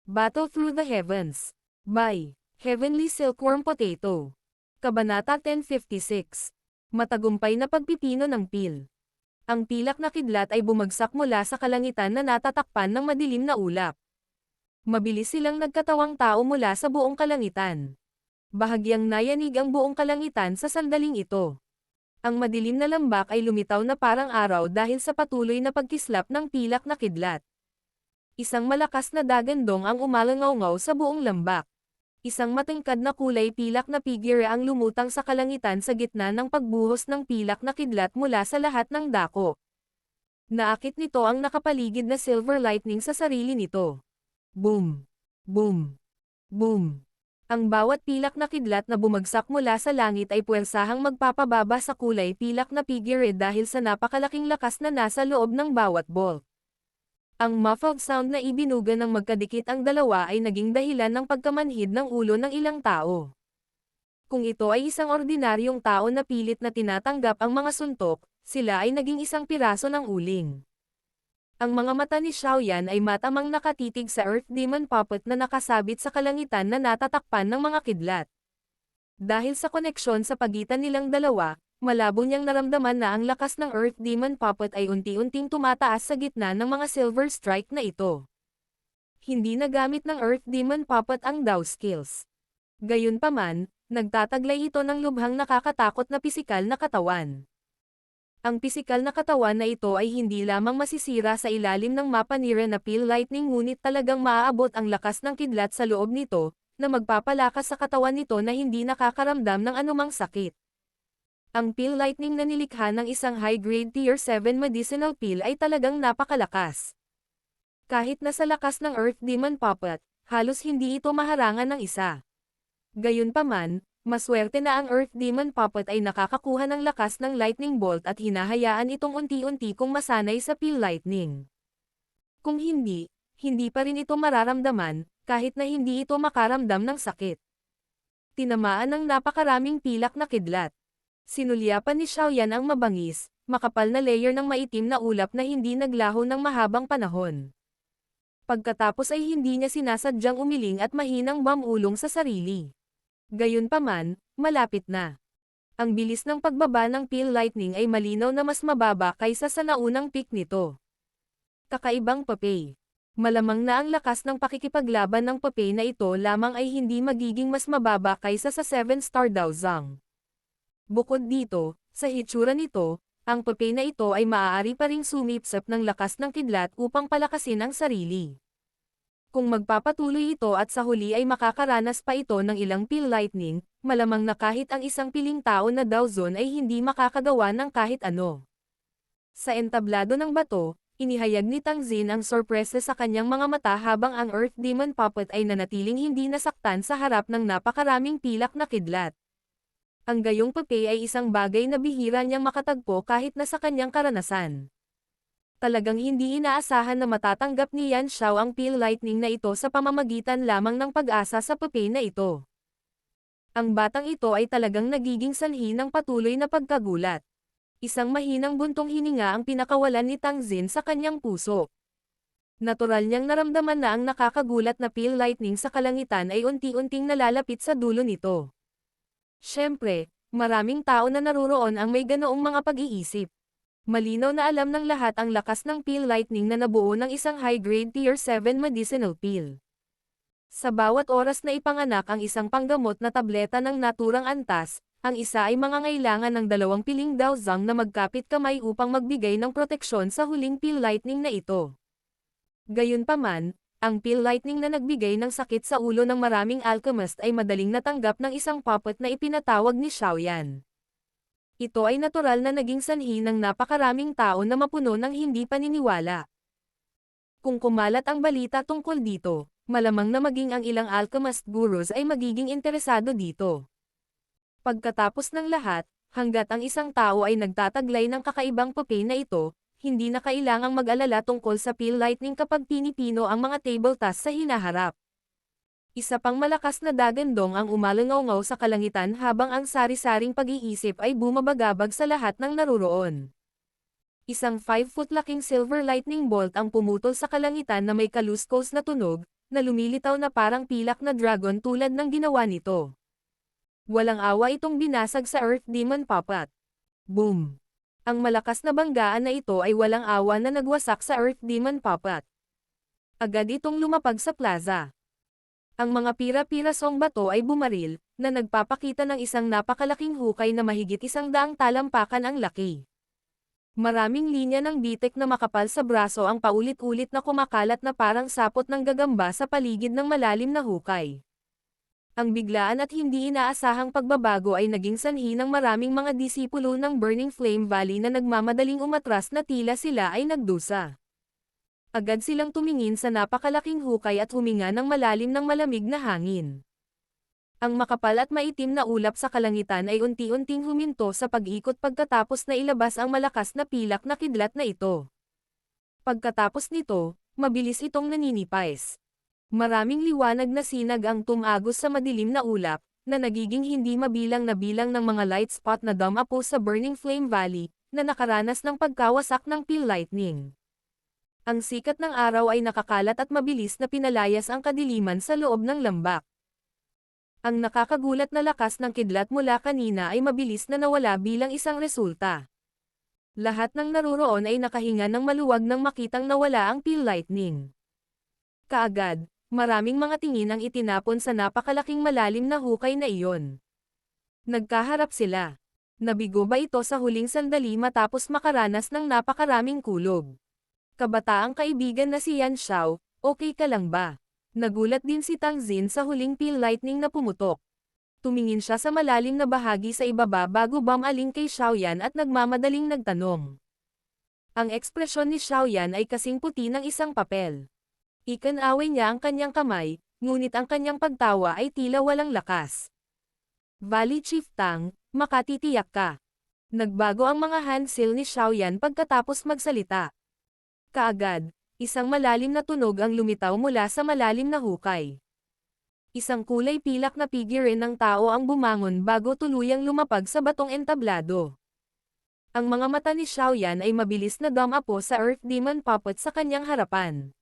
Battle Through the Heavens. By Heavenly Silkworm Potato. Kabanata 1056. Matagumpay na pagpipino ng pil. Ang pilak na kidlat ay bumagsak mula sa kalangitan na natatakpan ng madilim na ulap. Mabilis silang nagkatawang tao mula sa buong kalangitan. Bahagyang nayanig ang buong kalangitan sa sandaling ito. Ang madilim na lambak ay lumitaw na parang araw dahil sa patuloy na pagkislap ng pilak na kidlat. Isang malakas na dagandong ang umalangaw-ngaw sa buong lambak. Isang matingkad na kulay pilak na figure ang lumutang sa kalangitan sa gitna ng pagbuhos ng pilak na kidlat mula sa lahat ng dako. Naakit nito ang nakapaligid na silver lightning sa sarili nito. Boom! Boom! Boom! Ang bawat pilak na kidlat na bumagsak mula sa langit ay puwersahang magpapababa sa kulay pilak na figure dahil sa napakalaking lakas na nasa loob ng bawat bolt. Ang muffled sound na ibinuga ng magkadikit ang dalawa ay naging dahilan ng pagkamanhid ng ulo ng ilang tao. Kung ito ay isang ordinaryong tao na pilit na tinatanggap ang mga suntok, sila ay naging isang piraso ng uling. Ang mga mata ni Xiaoyan ay matamang nakatitig sa Earth Demon Puppet na nakasabit sa kalangitan na natatakpan ng mga kidlat. Dahil sa koneksyon sa pagitan nilang dalawa, malabo niyang naramdaman na ang lakas ng Earth Demon Puppet ay unti-unting tumataas sa gitna ng mga Silver Strike na ito. Hindi nagamit ng Earth Demon Puppet ang Dao skills. Gayunpaman, nagtataglay ito ng lubhang nakakatakot na pisikal na katawan. Ang pisikal na katawan na ito ay hindi lamang masisira sa ilalim ng mapanira na pil lightning ngunit talagang maaabot ang lakas ng kidlat sa loob nito, na magpapalakas sa katawan nito na hindi nakakaramdam ng anumang sakit. Ang pil lightning na nilikha ng isang high-grade Tier 7 medicinal pill ay talagang napakalakas. Kahit na sa lakas ng Earth Demon Puppet, halos hindi ito maharangan ng isa. Gayunpaman, maswerte na ang Earth Demon Puppet ay nakakakuha ng lakas ng lightning bolt at hinahayaan itong unti-unti kung masanay sa pil lightning. Kung hindi, hindi pa rin ito mararamdaman, kahit na hindi ito makaramdam ng sakit. Tinamaan ng napakaraming pilak na kidlat. Sinulyapan ni Xiaoyan ang mabangis, makapal na layer ng maitim na ulap na hindi naglaho ng mahabang panahon. Pagkatapos ay hindi niya sinasadyang umiling at mahinang bamulong sa sarili. Gayunpaman, malapit na. Ang bilis ng pagbaba ng pil lightning ay malinaw na mas mababa kaysa sa naunang peak nito. Kakaibang papay. Malamang na ang lakas ng pakikipaglaban ng papay na ito lamang ay hindi magiging mas mababa kaysa sa 7-star Dao Zhang. Bukod dito, sa hitsura nito, ang papel na ito ay maaari pa ring sumipsap ng lakas ng kidlat upang palakasin ang sarili. Kung magpapatuloy ito at sa huli ay makakaranas pa ito ng ilang pil lightning, malamang na kahit ang isang piling tao na Dao Zone ay hindi makakagawa ng kahit ano. Sa entablado ng bato, inihayag ni Tang Xin ang sorpresa sa kanyang mga mata habang ang Earth Demon Puppet ay nanatiling hindi nasaktan sa harap ng napakaraming pilak na kidlat. Ang gayong papel ay isang bagay na bihira niyang makatagpo kahit na sa kanyang karanasan. Talagang hindi inaasahan na matatanggap ni Yan Xiao ang pil lightning na ito sa pamamagitan lamang ng pag-asa sa papel na ito. Ang batang ito ay talagang nagiging sanhi ng patuloy na pagkagulat. Isang mahinang buntong hininga ang pinakawalan ni Tang Xin sa kanyang puso. Natural niyang naramdaman na ang nakakagulat na pil lightning sa kalangitan ay unti-unting nalalapit sa dulo nito. Siyempre, maraming tao na naruroon ang may ganoong mga pag-iisip. Malinaw na alam ng lahat ang lakas ng pil lightning na nabuo ng isang high-grade Tier 7 medicinal pill. Sa bawat oras na ipanganak ang isang panggamot na tableta ng naturang antas, ang isa ay mangangailangan ng 2 piling Dao Zhang na magkapit kamay upang magbigay ng proteksyon sa huling pil lightning na ito. Gayunpaman, ang pil lightning na nagbigay ng sakit sa ulo ng maraming alchemist ay madaling natanggap ng isang puppet na ipinatawag ni Xiaoyan. Ito ay natural na naging sanhi ng napakaraming tao na mapuno ng hindi paniniwala. Kung kumalat ang balita tungkol dito, malamang na maging ang ilang alchemist gurus ay magiging interesado dito. Pagkatapos ng lahat, hanggat ang isang tao ay nagtataglay ng kakaibang papel na ito, hindi na kailangang mag-alala tungkol sa pil lightning kapag pinipino ang mga table tasks sa hinaharap. Isa pang malakas na dagandong ang umalangaw-ngaw sa kalangitan habang ang sari-saring pag-iisip ay bumabagabag sa lahat ng naruroon. Isang 5-foot laking silver lightning bolt ang pumutol sa kalangitan na may kaluskos na tunog, na lumilitaw na parang pilak na dragon tulad ng ginawa nito. Walang awa itong binasag sa Earth Demon Puppet. Boom! Ang malakas na banggaan na ito ay walang awa na nagwasak sa Earth Demon Puppet. Agad itong lumapag sa plaza. Ang mga pira-pirasong bato ay bumaril, na nagpapakita ng isang napakalaking hukay na mahigit 100 talampakan ang laki. Maraming linya ng bitek na makapal sa braso ang paulit-ulit na kumakalat na parang sapot ng gagamba sa paligid ng malalim na hukay. Ang biglaan at hindi inaasahang pagbabago ay naging sanhi ng maraming mga disipulo ng Burning Flame Valley na nagmamadaling umatras na tila sila ay nagdusa. Agad silang tumingin sa napakalaking hukay at huminga ng malalim ng malamig na hangin. Ang makapal at maitim na ulap sa kalangitan ay unti-unting huminto sa pag-ikot pagkatapos na ilabas ang malakas na pilak na kidlat na ito. Pagkatapos nito, mabilis itong naninipais. Maraming liwanag na sinag ang tumagos sa madilim na ulap, na nagiging hindi mabilang na bilang ng mga light spot na dumapo sa Burning Flame Valley, na nakaranas ng pagkawasak ng peel lightning. Ang sikat ng araw ay nakakalat at mabilis na pinalayas ang kadiliman sa loob ng lambak. Ang nakakagulat na lakas ng kidlat mula kanina ay mabilis na nawala bilang isang resulta. Lahat ng naruroon ay nakahinga ng maluwag nang makitang nawala ang peel lightning. Kaagad, maraming mga tingin ang itinapon sa napakalaking malalim na hukay na iyon. Nagkaharap sila. Nabigo ba ito sa huling sandali matapos makaranas ng napakaraming kulog? Kabataang kaibigan na si Yan Xiao, okay ka lang ba? Nagulat din si Tang Xin sa huling peel lightning na pumutok. Tumingin siya sa malalim na bahagi sa ibaba bago bumaling kay Xiaoyan at nagmamadaling nagtanong. Ang ekspresyon ni Xiaoyan ay kasing puti ng isang papel. Ikinaway niya ang kanyang kamay, ngunit ang kanyang pagtawa ay tila walang lakas. Valley Chief Tang, makatitiyak ka. Nagbago ang mga handsil ni Xiaoyan pagkatapos magsalita. Kaagad, isang malalim na tunog ang lumitaw mula sa malalim na hukay. Isang kulay pilak na figure ng tao ang bumangon bago tuluyang lumapag sa batong entablado. Ang mga mata ni Xiaoyan ay mabilis na dumapo sa Earth Demon Puppet sa kanyang harapan.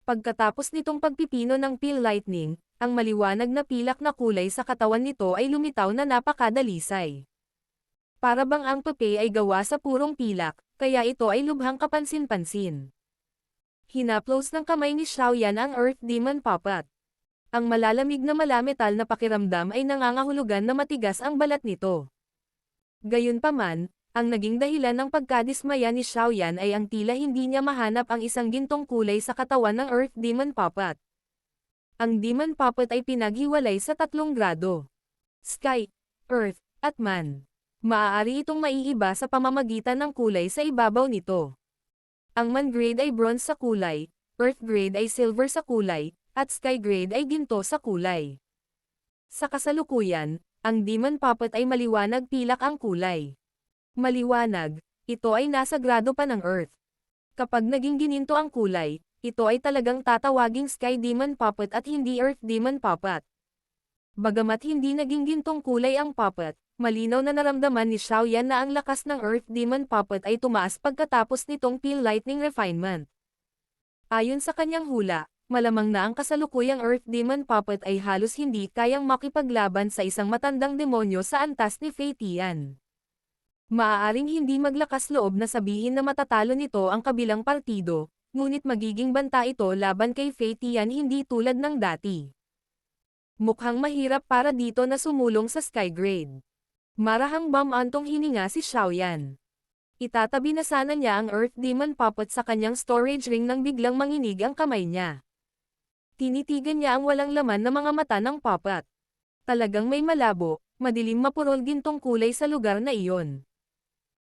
Pagkatapos nitong pagpipino ng peel lightning, ang maliwanag na pilak na kulay sa katawan nito ay lumitaw na napakadalisay. Para bang ang pepe ay gawa sa purong pilak, kaya ito ay lubhang kapansin-pansin. Hinaplos ng kamay ni Xiaoyan ang Earth Demon Puppet. Ang malalamig na malametal na pakiramdam ay nangangahulugan na matigas ang balat nito. Gayunpaman, ang naging dahilan ng pagkadismaya ni Xiaoyan ay ang tila hindi niya mahanap ang isang gintong kulay sa katawan ng Earth Demon Puppet. Ang Demon Puppet ay pinaghiwalay sa 3 grado. Sky, Earth, at Man. Maaari itong maiiba sa pamamagitan ng kulay sa ibabaw nito. Ang Man grade ay bronze sa kulay, Earth grade ay silver sa kulay, at Sky grade ay ginto sa kulay. Sa kasalukuyan, ang Demon Puppet ay maliwanag pilak ang kulay. Maliwanag, ito ay nasa grado pa ng Earth. Kapag naging gininto ang kulay, ito ay talagang tatawaging Sky Demon Puppet at hindi Earth Demon Puppet. Bagamat hindi naging gintong kulay ang puppet, malinaw na naramdaman ni Xiaoyan na ang lakas ng Earth Demon Puppet ay tumaas pagkatapos nitong peel lightning refinement. Ayon sa kanyang hula, malamang na ang kasalukuyang Earth Demon Puppet ay halos hindi kayang makipaglaban sa isang matandang demonyo sa antas ni Fei Tian. Maaaring hindi maglakas loob na sabihin na matatalo nito ang kabilang partido, ngunit magiging banta ito laban kay Fei Tian hindi tulad ng dati. Mukhang mahirap para dito na sumulong sa Sky Grade. Marahang bumantong hininga si Xiaoyan. Itatabi na sana niya ang Earth Demon Puppet sa kanyang storage ring nang biglang manginig ang kamay niya. Tinitigan niya ang walang laman na mga mata ng puppet. Talagang may malabo, madilim mapurol gintong kulay sa lugar na iyon.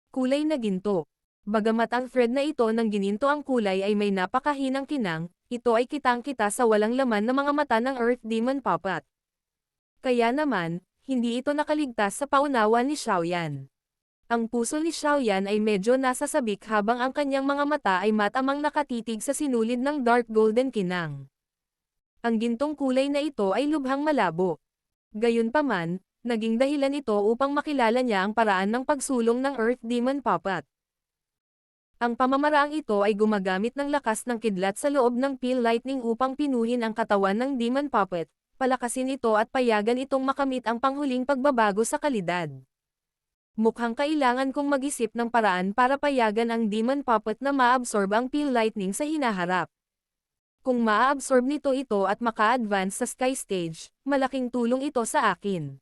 Kulay na ginto. Bagamat ang thread na ito ng gininto ang kulay ay may napakahinang kinang, ito ay kitang-kita sa walang laman na mga mata ng Earth Demon Puppet. Kaya naman, hindi ito nakaligtas sa paunawa ni Xiaoyan. Ang puso ni Xiaoyan ay medyo nasasabik habang ang kanyang mga mata ay matamang nakatitig sa sinulid ng dark golden kinang. Ang gintong kulay na ito ay lubhang malabo. Gayunpaman, naging dahilan ito upang makilala niya ang paraan ng pagsulong ng Earth Demon Puppet. Ang pamamaraang ito ay gumagamit ng lakas ng kidlat sa loob ng Peel Lightning upang pinuhin ang katawan ng Demon Puppet, palakasin ito at payagan itong makamit ang panghuling pagbabago sa kalidad. Mukhang kailangan kong mag-isip ng paraan para payagan ang Demon Puppet na maabsorb ang Peel Lightning sa hinaharap. Kung maaabsorb nito ito at maka-advance sa Sky Stage, malaking tulong ito sa akin.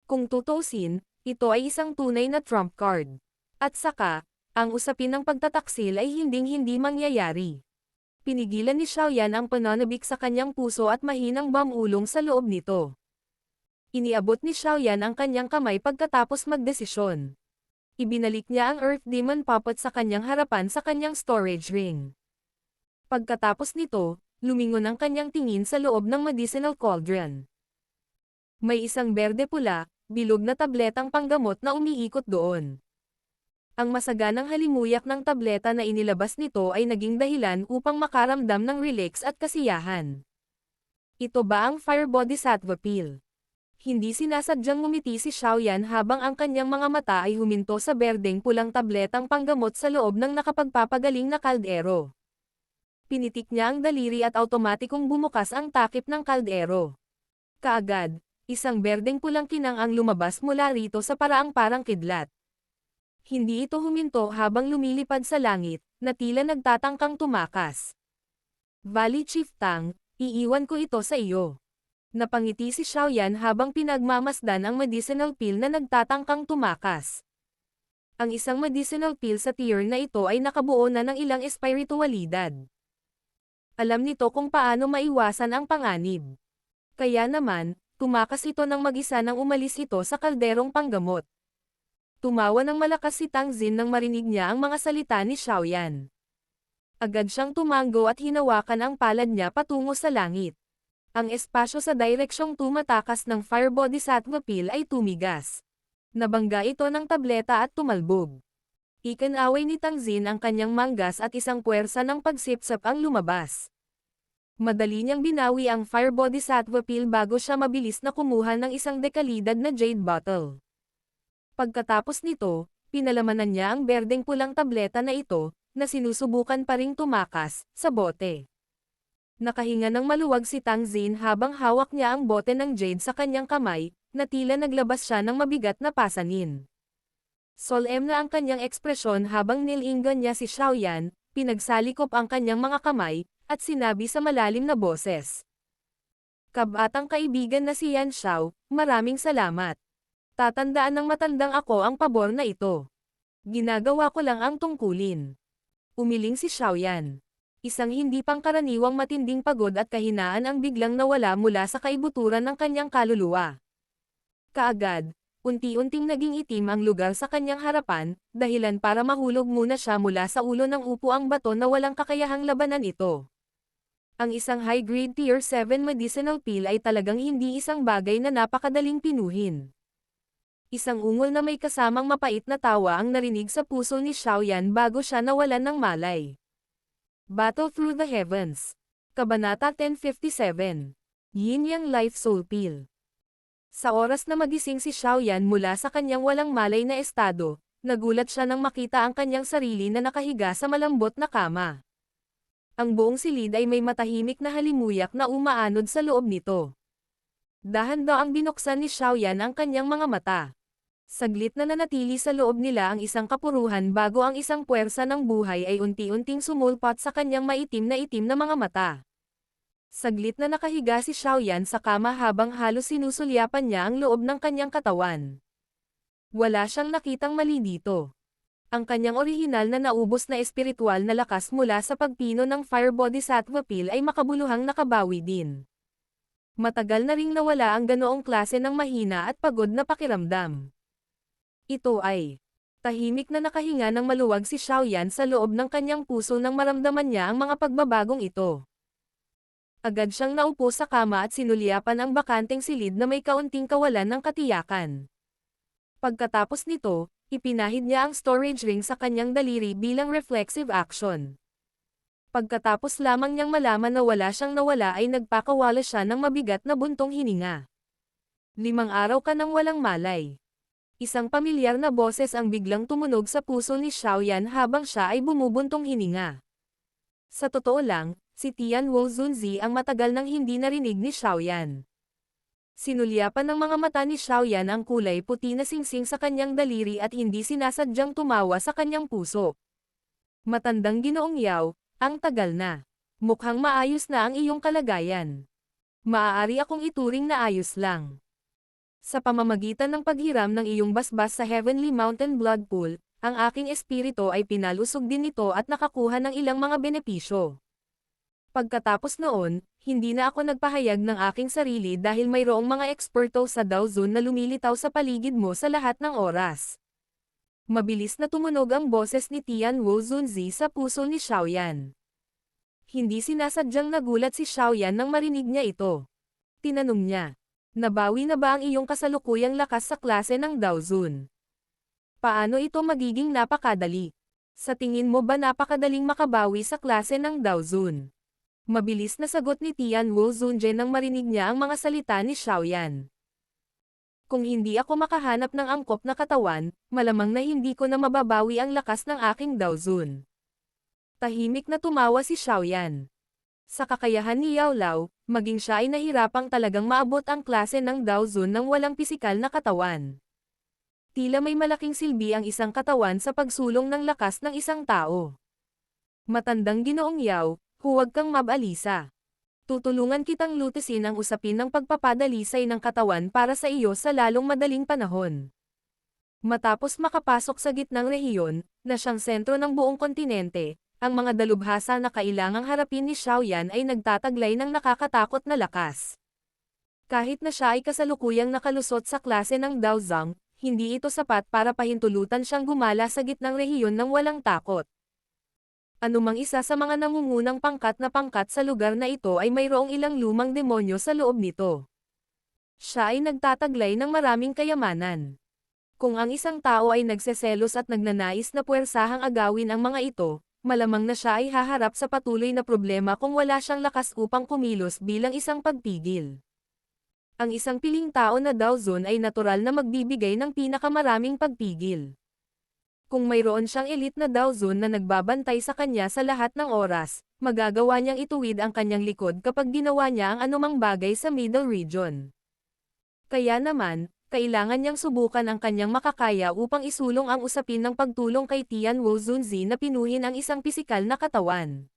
Kung tutuusin, ito ay isang tunay na trump card. At saka, ang usapin ng pagtataksil ay hinding-hindi mangyayari. Pinigilan ni Xiaoyan ang pananabik sa kanyang puso at mahinang bamulong sa loob nito. Iniabot ni Xiaoyan ang kanyang kamay pagkatapos magdesisyon. Ibinalik niya ang Earth Demon Puppet sa kanyang harapan sa kanyang storage ring. Pagkatapos nito, lumingon ang kanyang tingin sa loob ng medicinal cauldron. May isang berde-pula, bilog na tabletang panggamot na umiikot doon. Ang masaganang halimuyak ng tableta na inilabas nito ay naging dahilan upang makaramdam ng relax at kasiyahan. Ito ba ang Fire Bodhisattva Peel? Hindi sinasadyang ngumiti si Xiaoyan habang ang kanyang mga mata ay huminto sa berdeng pulang tabletang panggamot sa loob ng nakapagpapagaling na kaldero. Pinitik niya ang daliri at automatikong bumukas ang takip ng kaldero. Kaagad, isang berdeng pulang kinang ang lumabas mula rito sa paraang parang kidlat. Hindi ito huminto habang lumilipad sa langit, na tila nagtatangkang tumakas. Valley Chief Tang, iiwan ko ito sa iyo. Napangiti si Xiaoyan habang pinagmamasdan ang medicinal pill na nagtatangkang tumakas. Ang isang medicinal pill sa tier na ito ay nakabuo na ng ilang espiritualidad. Alam nito kung paano maiwasan ang panganib. Kaya naman, tumakas ito ng mag-isa nang umalis ito sa kalderong panggamot. Tumawa ng malakas si Tang Xin nang marinig niya ang mga salita ni Xiaoyan. Agad siyang tumango at hinawakan ang palad niya patungo sa langit. Ang espasyo sa direksyong tumatakas ng Fire Bodhisattva Peel ay tumigas. Nabangga ito ng tableta at tumalbog. Ikinaway ni Tang Xin ang kanyang manggas at isang puwersa ng pagsipsap ang lumabas. Madali niyang binawi ang Fire Bodhisattva Peel bago siya mabilis na kumuha ng isang dekalidad na jade bottle. Pagkatapos nito, pinalamanan niya ang berdeng pulang tableta na ito, na sinusubukan pa ring tumakas, sa bote. Nakahinga ng maluwag si Tang Xin habang hawak niya ang bote ng jade sa kanyang kamay, na tila naglabas siya ng mabigat na pasanin. Solemn na ang kanyang ekspresyon habang nilinggan niya si Xiaoyan, pinagsalikop ang kanyang mga kamay, at sinabi sa malalim na boses. Kabatang kaibigan na si Yan Xiao, maraming salamat. Tatandaan ng matandang ako ang pabor na ito. Ginagawa ko lang ang tungkulin. Umiling si Xiaoyan. Isang hindi pangkaraniwang matinding pagod at kahinaan ang biglang nawala mula sa kaibuturan ng kanyang kaluluwa. Kaagad, unti-unting naging itim ang lugar sa kanyang harapan, dahilan para mahulog muna siya mula sa ulo ng upuang bato na walang kakayahang labanan ito. Ang isang high-grade Tier 7 medicinal pill ay talagang hindi isang bagay na napakadaling pinuhin. Isang ungol na may kasamang mapait na tawa ang narinig sa puso ni Xiaoyan bago siya nawalan ng malay. Battle Through the Heavens. Kabanata 1057. Yin-Yang Life Soul Pill. Sa oras na magising si Xiaoyan mula sa kanyang walang malay na estado, nagulat siya nang makita ang kanyang sarili na nakahiga sa malambot na kama. Ang buong silid ay may matahimik na halimuyak na umaanod sa loob nito. Dahan-daang binuksan ni Xiaoyan ang kanyang mga mata. Saglit na nanatili sa loob nila ang isang kapuruhan bago ang isang puwersa ng buhay ay unti-unting sumulpot sa kanyang maitim na mga mata. Saglit na nakahiga si Xiaoyan sa kama habang halos sinusulyapan niya ang loob ng kanyang katawan. Wala siyang nakitang mali dito. Ang kanyang orihinal na naubos na espiritual na lakas mula sa pagpino ng Fire Bodhisattva Peel ay makabuluhang nakabawi din. Matagal na ring nawala ang ganoong klase ng mahina at pagod na pakiramdam. Ito ay tahimik na nakahinga ng maluwag si Xiaoyan sa loob ng kanyang puso nang maramdaman niya ang mga pagbabagong ito. Agad siyang naupo sa kama at sinulyapan ang bakanteng silid na may kaunting kawalan ng katiyakan. Pagkatapos nito, ipinahid niya ang storage ring sa kanyang daliri bilang reflexive action. Pagkatapos lamang niyang malaman na wala siyang nawala ay nagpakawala siya ng mabigat na buntong hininga. 5 araw ka nang walang malay. Isang pamilyar na boses ang biglang tumunog sa puso ni Xiaoyan habang siya ay bumubuntong hininga. Sa totoo lang, si Tian Wuzunzi ang matagal nang hindi narinig ni Xiaoyan. Sinulyapan ng mga mata ni Xiaoyan ang kulay puti na singsing sa kanyang daliri at hindi sinasadyang tumawa sa kanyang puso. Matandang Ginoong Yao, ang tagal na. Mukhang maayos na ang iyong kalagayan. Maaari akong ituring na ayos lang. Sa pamamagitan ng paghiram ng iyong basbas sa Heavenly Mountain Blood Pool, ang aking espiritu ay pinalusog din nito at nakakuha ng ilang mga benepisyo. Pagkatapos noon, hindi na ako nagpahayag ng aking sarili dahil mayroong mga eksperto sa Dao Zone na lumilitaw sa paligid mo sa lahat ng oras. Mabilis na tumunog ang boses ni Tian Wuzunzi sa puso ni Xiaoyan. Hindi sinasadyang nagulat si Xiaoyan nang marinig niya ito. Tinanong niya, nabawi na ba ang iyong kasalukuyang lakas sa klase ng Dao Zone? Paano ito magiging napakadali? Sa tingin mo ba napakadaling makabawi sa klase ng Dao Zone? Mabilis na sagot ni Tian Wuzunji nang marinig niya ang mga salita ni Xiaoyan. Kung hindi ako makahanap ng angkop na katawan, malamang na hindi ko na mababawi ang lakas ng aking Dao Zone. Tahimik na tumawa si Xiaoyan. Sa kakayahan ni Yao Lao, maging siya ay nahirapang talagang maabot ang klase ng Dao Zone ng walang pisikal na katawan. Tila may malaking silbi ang isang katawan sa pagsulong ng lakas ng isang tao. Matandang Ginoong Yao, huwag kang mabalisa. Tutulungan kitang lutusin ang usapin ng pagpapadalisay ng katawan para sa iyo sa lalong madaling panahon. Matapos makapasok sa gitnang rehiyon, na siyang sentro ng buong kontinente, ang mga dalubhasa na kailangang harapin ni Xiaoyan ay nagtataglay ng nakakatakot na lakas. Kahit na siya ay kasalukuyang nakalusot sa klase ng Dao Zhang, hindi ito sapat para pahintulutan siyang gumala sa gitnang rehiyon ng walang takot. Anumang isa sa mga nangungunang pangkat sa lugar na ito ay mayroong ilang lumang demonyo sa loob nito. Siya ay nagtataglay ng maraming kayamanan. Kung ang isang tao ay nagseselos at nagnanais na puwersahang agawin ang mga ito, malamang na siya ay haharap sa patuloy na problema kung wala siyang lakas upang kumilos bilang isang pagpigil. Ang isang piling tao na Dao Zone ay natural na magbibigay ng pinakamaraming pagpigil. Kung mayroon siyang elite na Dao Zone na nagbabantay sa kanya sa lahat ng oras, magagawa niyang ituwid ang kanyang likod kapag ginawa niya ang anumang bagay sa Middle Region. Kaya naman, kailangan niyang subukan ang kanyang makakaya upang isulong ang usapin ng pagtulong kay Tian Wuzunzi na pinuhin ang isang pisikal na katawan.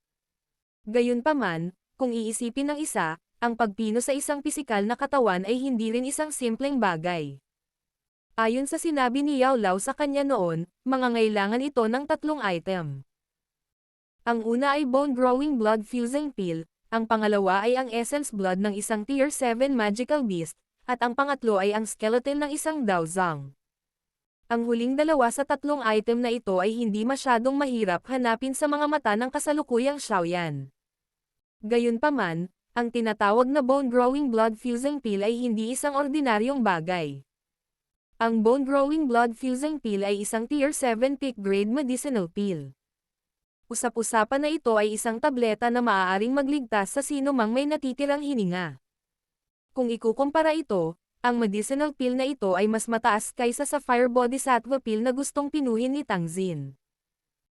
Gayunpaman, kung iisipin ng isa, ang pagpino sa isang pisikal na katawan ay hindi rin isang simpleng bagay. Ayon sa sinabi ni Yao Lao sa kanya noon, mangangailangan ito ng 3 item. Ang una ay Bone Growing Blood Fusing Pill, ang pangalawa ay ang Essence Blood ng isang Tier 7 Magical Beast, at ang pangatlo ay ang skeleton ng isang Dao Zhang. Ang huling dalawa sa 3 item na ito ay hindi masyadong mahirap hanapin sa mga mata ng kasalukuyang Xiaoyan. Gayunpaman, ang tinatawag na Bone Growing Blood Fusing Pill ay hindi isang ordinaryong bagay. Ang Bone Growing Blood Fusing Pill ay isang Tier 7 Peak Grade Medicinal Pill. Usap-usapan na ito ay isang tableta na maaaring magligtas sa sino mang may natitirang hininga. Kung ikukumpara ito, ang medicinal pill na ito ay mas mataas kaysa sa Fire Bodhisattva pill na gustong pinuhin ni Tang Xin.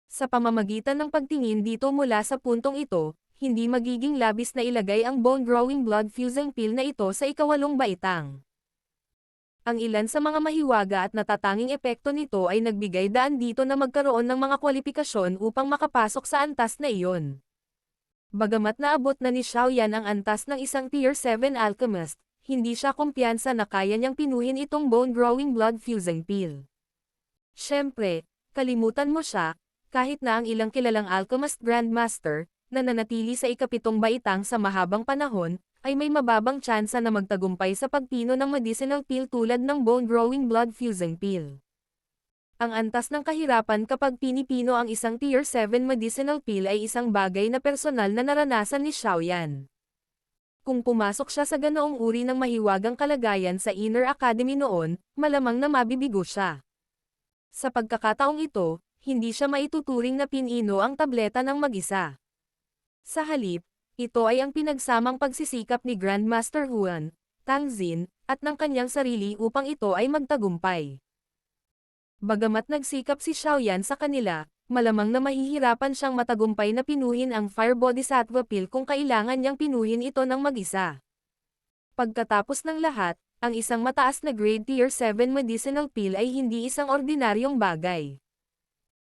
Sa pamamagitan ng pagtingin dito mula sa puntong ito, hindi magiging labis na ilagay ang Bone Growing Blood Fusing Pill na ito sa ika-8 baitang. Ang ilan sa mga mahiwaga at natatanging epekto nito ay nagbigay daan dito na magkaroon ng mga kwalifikasyon upang makapasok sa antas na iyon. Bagamat naabot na ni Xiaoyan ang antas ng isang Tier 7 Alchemist, hindi siya kumpiyansa na kaya niyang pinuhin itong Bone Growing Blood Fusing Pill. Siyempre, kalimutan mo siya, kahit na ang ilang kilalang Alchemist Grandmaster, na nanatili sa ika-7 baitang sa mahabang panahon, ay may mababang tsansa na magtagumpay sa pagpino ng medicinal pill tulad ng Bone Growing Blood Fusing Pill. Ang antas ng kahirapan kapag pinipino ang isang Tier 7 medicinal pill ay isang bagay na personal na naranasan ni Xiaoyan. Kung pumasok siya sa ganoong uri ng mahiwagang kalagayan sa Inner Academy noon, malamang na mabibigo siya. Sa pagkakataong ito, hindi siya maituturing na pinino ang tableta ng mag-isa. Sa halip, ito ay ang pinagsamang pagsisikap ni Grandmaster Huan, Tang Xin, at ng kanyang sarili upang ito ay magtagumpay. Bagamat nagsikap si Xiaoyan sa kanila, malamang na mahihirapan siyang matagumpay na pinuhin ang Fire Bodhisattva Pill kung kailangan niyang pinuhin ito ng mag-isa. Pagkatapos ng lahat, ang isang mataas na grade Tier 7 medicinal pill ay hindi isang ordinaryong bagay.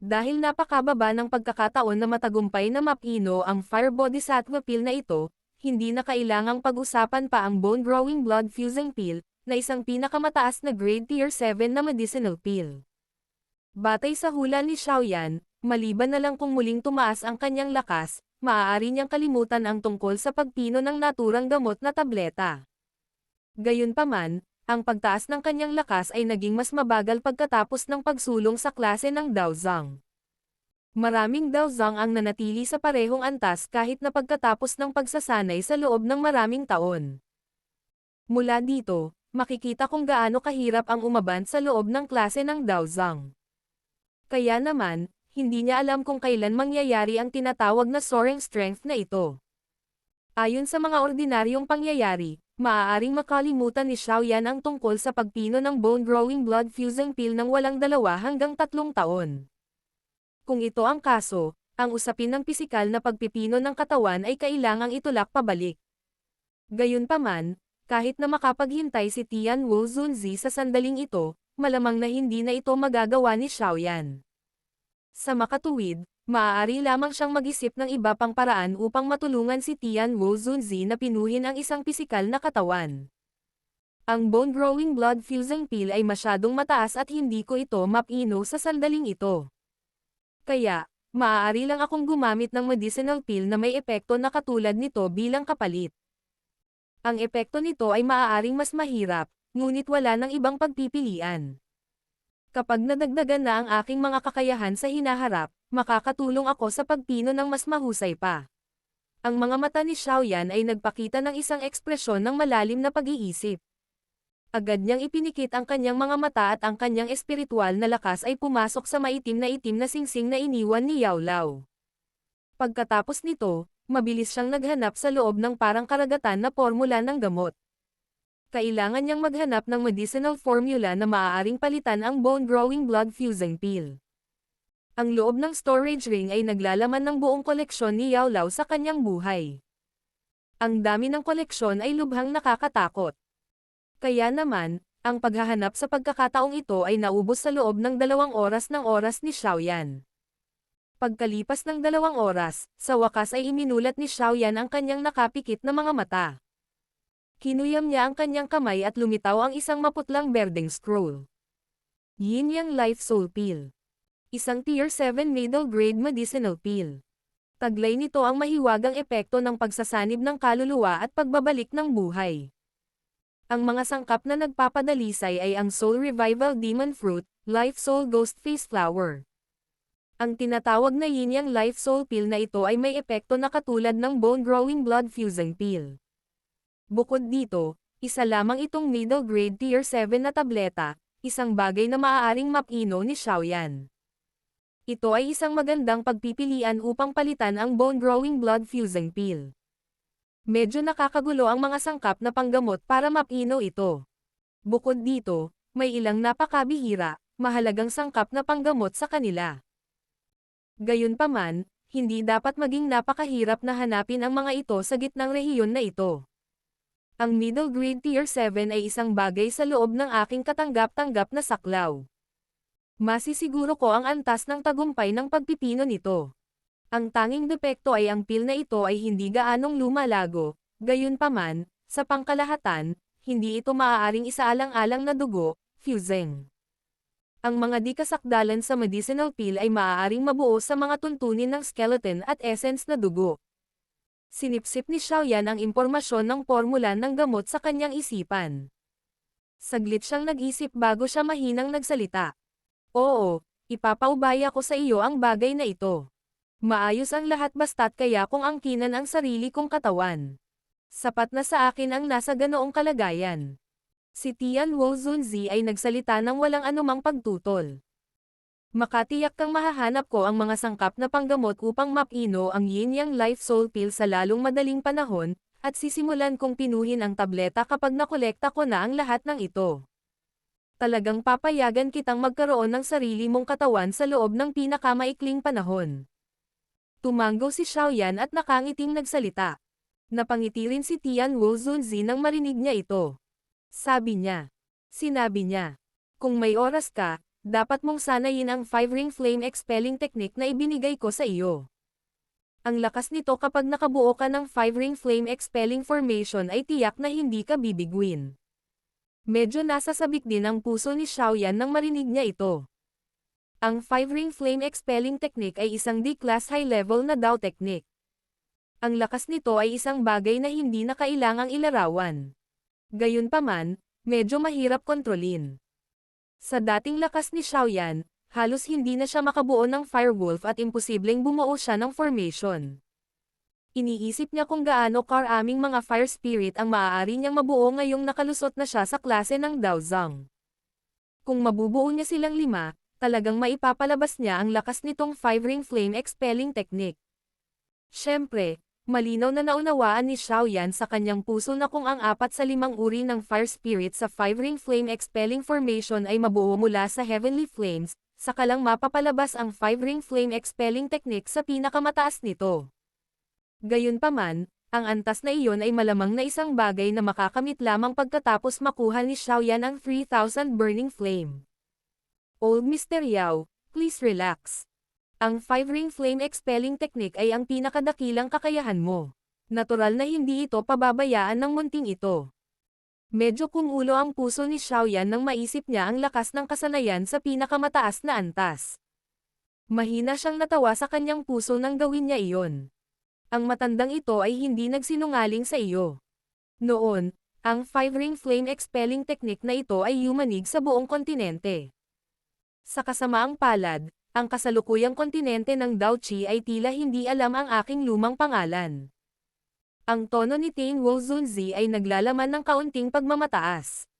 Dahil napakababa ng pagkakataon na matagumpay na mapino ang Fire Bodhisattva Pill na ito, hindi na kailangang pag-usapan pa ang Bone Growing Blood Fusing Pill, na isang pinakamataas na grade Tier 7 na medicinal pill. Batay sa hula ni Xiaoyan, maliban na lang kung muling tumaas ang kanyang lakas, maaari niyang kalimutan ang tungkol sa pagpino ng naturang gamot na tableta. Gayunpaman, ang pagtaas ng kanyang lakas ay naging mas mabagal pagkatapos ng pagsulong sa klase ng Daozang. Maraming Daozang ang nanatili sa parehong antas kahit na pagkatapos ng pagsasanay sa loob ng maraming taon. Mula dito, makikita kung gaano kahirap ang umaban sa loob ng klase ng Daozang. Kaya naman, hindi niya alam kung kailan mangyayari ang tinatawag na soaring strength na ito. Ayon sa mga ordinaryong pangyayari, maaaring makalimutan ni Xiaoyan ang tungkol sa pagpino ng Bone Growing Blood Fusing Pill ng walang 2 hanggang 3 taon. Kung ito ang kaso, ang usapin ng pisikal na pagpipino ng katawan ay kailangang itulak pabalik. Gayunpaman, kahit na makapaghintay si Tian Wu Zunzi sa sandaling ito, malamang na hindi na ito magagawa ni Xiaoyan. Sa makatuwid, maaari lamang siyang mag-isip ng iba pang paraan upang matulungan si Tian Wu Zunzi na pinuhin ang isang pisikal na katawan. Ang Bone Growing Blood Fusing Pill ay masyadong mataas at hindi ko ito mapino sa sandaling ito. Kaya, maaari lang akong gumamit ng medicinal pill na may epekto na katulad nito bilang kapalit. Ang epekto nito ay maaaring mas mahirap, ngunit wala nang ibang pagpipilian. Kapag nadagdagan na ang aking mga kakayahan sa hinaharap, makakatulong ako sa pagpino ng mas mahusay pa. Ang mga mata ni Xiaoyan ay nagpakita ng isang ekspresyon ng malalim na pag-iisip. Agad niyang ipinikit ang kanyang mga mata at ang kanyang espiritual na lakas ay pumasok sa maitim na singsing na iniwan ni Yao Lao. Pagkatapos nito, mabilis siyang naghanap sa loob ng parang karagatan na formula ng gamot. Kailangan niyang maghanap ng medicinal formula na maaaring palitan ang Bone Growing Blood Fusing Pill. Ang loob ng storage ring ay naglalaman ng buong koleksyon ni Yao Lao sa kanyang buhay. Ang dami ng koleksyon ay lubhang nakakatakot. Kaya naman, ang paghahanap sa pagkakataong ito ay naubos sa loob ng 2 oras ng oras ni Xiaoyan. Pagkalipas ng 2 oras, sa wakas ay iminulat ni Xiaoyan ang kanyang nakapikit na mga mata. Kinuyam niya ang kanyang kamay at lumitaw ang isang maputlang berdeng scroll. Yin Yang Life Soul Pill. Isang Tier 7 middle grade medicinal pill. Taglay nito ang mahiwagang epekto ng pagsasanib ng kaluluwa at pagbabalik ng buhay. Ang mga sangkap na nagpapadalisay ay ang Soul Revival Demon Fruit, Life Soul Ghost Face Flower. Ang tinatawag na Yin Yang Life Soul Pill na ito ay may epekto na katulad ng Bone Growing Blood Fusing Pill. Bukod dito, isa lamang itong middle grade Tier 7 na tableta, isang bagay na maaaring mapino ni Xiaoyan. Ito ay isang magandang pagpipilian upang palitan ang Bone Growing Blood Fusing Pill. Medyo nakakagulo ang mga sangkap na panggamot para mapino ito. Bukod dito, may ilang napakabihira, mahalagang sangkap na panggamot sa kanila. Gayunpaman, hindi dapat maging napakahirap na hanapin ang mga ito sa gitnang rehiyon na ito. Ang middle grade Tier 7 ay isang bagay sa loob ng aking katanggap-tanggap na saklaw. Masisiguro ko ang antas ng tagumpay ng pagpipino nito. Ang tanging depekto ay ang pill na ito ay hindi gaanong lumalago, gayunpaman, sa pangkalahatan, hindi ito maaaring isaalang-alang na dugo, fusing. Ang mga di-kasakdalan sa medicinal pill ay maaaring mabuo sa mga tuntunin ng skeleton at essence na dugo. Sinipsip ni Xiaoyan ang impormasyon ng formula ng gamot sa kanyang isipan. Saglit siyang nag-isip bago siya mahinang nagsalita. Oo, ipapaubaya ko sa iyo ang bagay na ito. Maayos ang lahat basta't kaya kong angkinan ang sarili kong katawan. Sapat na sa akin ang nasa ganoong kalagayan. Si Tian Wu Zunzi ay nagsalita ng walang anumang pagtutol. Makatiyak kang mahahanap ko ang mga sangkap na panggamot upang mapino ang Yin Yang Life Soul Pill sa lalong madaling panahon, at sisimulan kong pinuhin ang tableta kapag nakolekta ko na ang lahat ng ito. Talagang papayagan kitang magkaroon ng sarili mong katawan sa loob ng pinakamaikling panahon. Tumanggo si Xiaoyan at nakangiting nagsalita. Napangiti rin si Tian Wuzunzi nang marinig niya ito. Sinabi niya, kung may oras ka, dapat mong sanayin ang 5-ring flame expelling technique na ibinigay ko sa iyo. Ang lakas nito kapag nakabuo ka ng 5-ring flame expelling formation ay tiyak na hindi ka bibiguin. Medyo nasasabik din ang puso ni Xiaoyan nang marinig niya ito. Ang 5-ring flame expelling technique ay isang D-class high-level na Dao technique. Ang lakas nito ay isang bagay na hindi na kailangang ilarawan. Gayunpaman, medyo mahirap kontrolin. Sa dating lakas ni Xiaoyan, halos hindi na siya makabuo ng Firewolf at imposibleng bumuo siya ng formation. Iniisip niya kung gaano karaming mga Fire Spirit ang maaari niyang mabuo ngayong nakalusot na siya sa klase ng Daozang. Kung mabubuo niya silang 5, talagang maipapalabas niya ang lakas nitong 5-ring flame expelling technique. Siyempre, malinaw na naunawaan ni Xiaoyan sa kanyang puso na kung ang 4 sa 5 uri ng Fire Spirit sa 5-ring flame expelling formation ay mabuo mula sa Heavenly Flames, saka lang mapapalabas ang 5-ring flame expelling technique sa pinakamataas nito. Gayunpaman, ang antas na iyon ay malamang na isang bagay na makakamit lamang pagkatapos makuha ni Xiaoyan ang 3,000 Burning Flame. Old Mr. Yao, please relax. Ang 5-ring flame expelling technique ay ang pinakadakilang kakayahan mo. Natural na hindi ito pababayaan ng munting ito. Medyo kumulo ang puso ni Xiaoyan nang maisip niya ang lakas ng kasanayan sa pinakamataas na antas. Mahina siyang natawa sa kanyang puso nang gawin niya iyon. Ang matandang ito ay hindi nagsinungaling sa iyo. Noon, ang 5-ring flame expelling technique na ito ay yumanig sa buong kontinente. Sa kasamaang palad, ang kasalukuyang kontinente ng Daoqi ay tila hindi alam ang aking lumang pangalan. Ang tono ni Tian Wuzunzi ay naglalaman ng kaunting pagmamataas.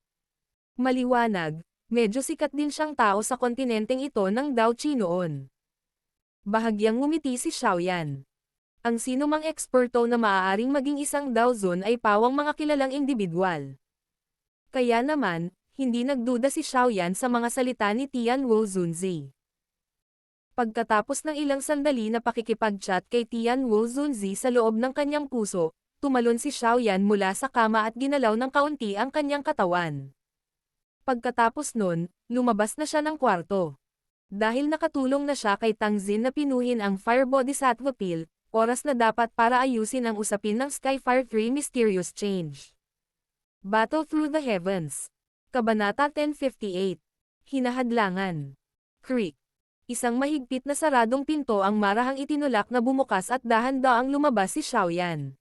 Maliwanag, medyo sikat din siyang tao sa kontinenteng ito ng Daoqi noon. Bahagyang ngumiti si Xiaoyan. Ang sinumang eksperto na maaaring maging isang Daozun ay pawang mga kilalang individual. Kaya naman, hindi nagduda si Xiaoyan sa mga salita ni Tian Wuzunzi. Pagkatapos ng ilang sandali na pakikipag-chat kay Tian Wuzunzi sa loob ng kanyang puso, tumalon si Xiaoyan mula sa kama at ginalaw ng kaunti ang kanyang katawan. Pagkatapos nun, lumabas na siya ng kwarto. Dahil nakatulong na siya kay Tangzin na pinuhin ang Fire Bodhisattva Pill, oras na dapat para ayusin ang usapin ng Skyfire 3 Mysterious Change. Battle Through the Heavens. Kabanata 1058. Hinahadlangan. Creak. Isang mahigpit na saradong pinto ang marahang itinulak na bumukas at dahan-daang lumabas si Xiaoyan.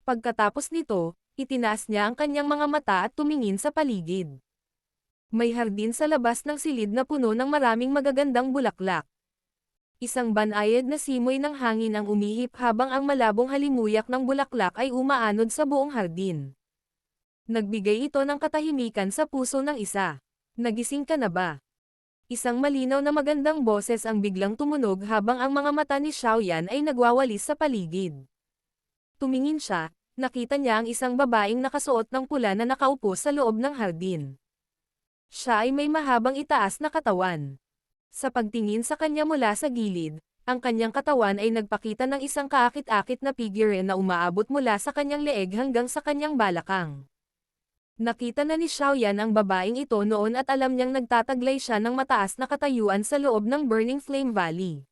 Pagkatapos nito, itinaas niya ang kanyang mga mata at tumingin sa paligid. May hardin sa labas ng silid na puno ng maraming magagandang bulaklak. Isang banayad na simoy ng hangin ang umihip habang ang malabong halimuyak ng bulaklak ay umaanod sa buong hardin. Nagbigay ito ng katahimikan sa puso ng isa. Nagising ka na ba? Isang malinaw na magandang boses ang biglang tumunog habang ang mga mata ni Xiaoyan ay nagwawalis sa paligid. Tumingin siya, nakita niya ang isang babaeng nakasuot ng pula na nakaupo sa loob ng hardin. Siya ay may mahabang itaas na katawan. Sa pagtingin sa kanya mula sa gilid, ang kanyang katawan ay nagpakita ng isang kaakit-akit na figure na umaabot mula sa kanyang leeg hanggang sa kanyang balakang. Nakita na ni Xiaoyan ang babaeng ito noon at alam niyang nagtataglay siya ng mataas na katayuan sa loob ng Burning Flame Valley.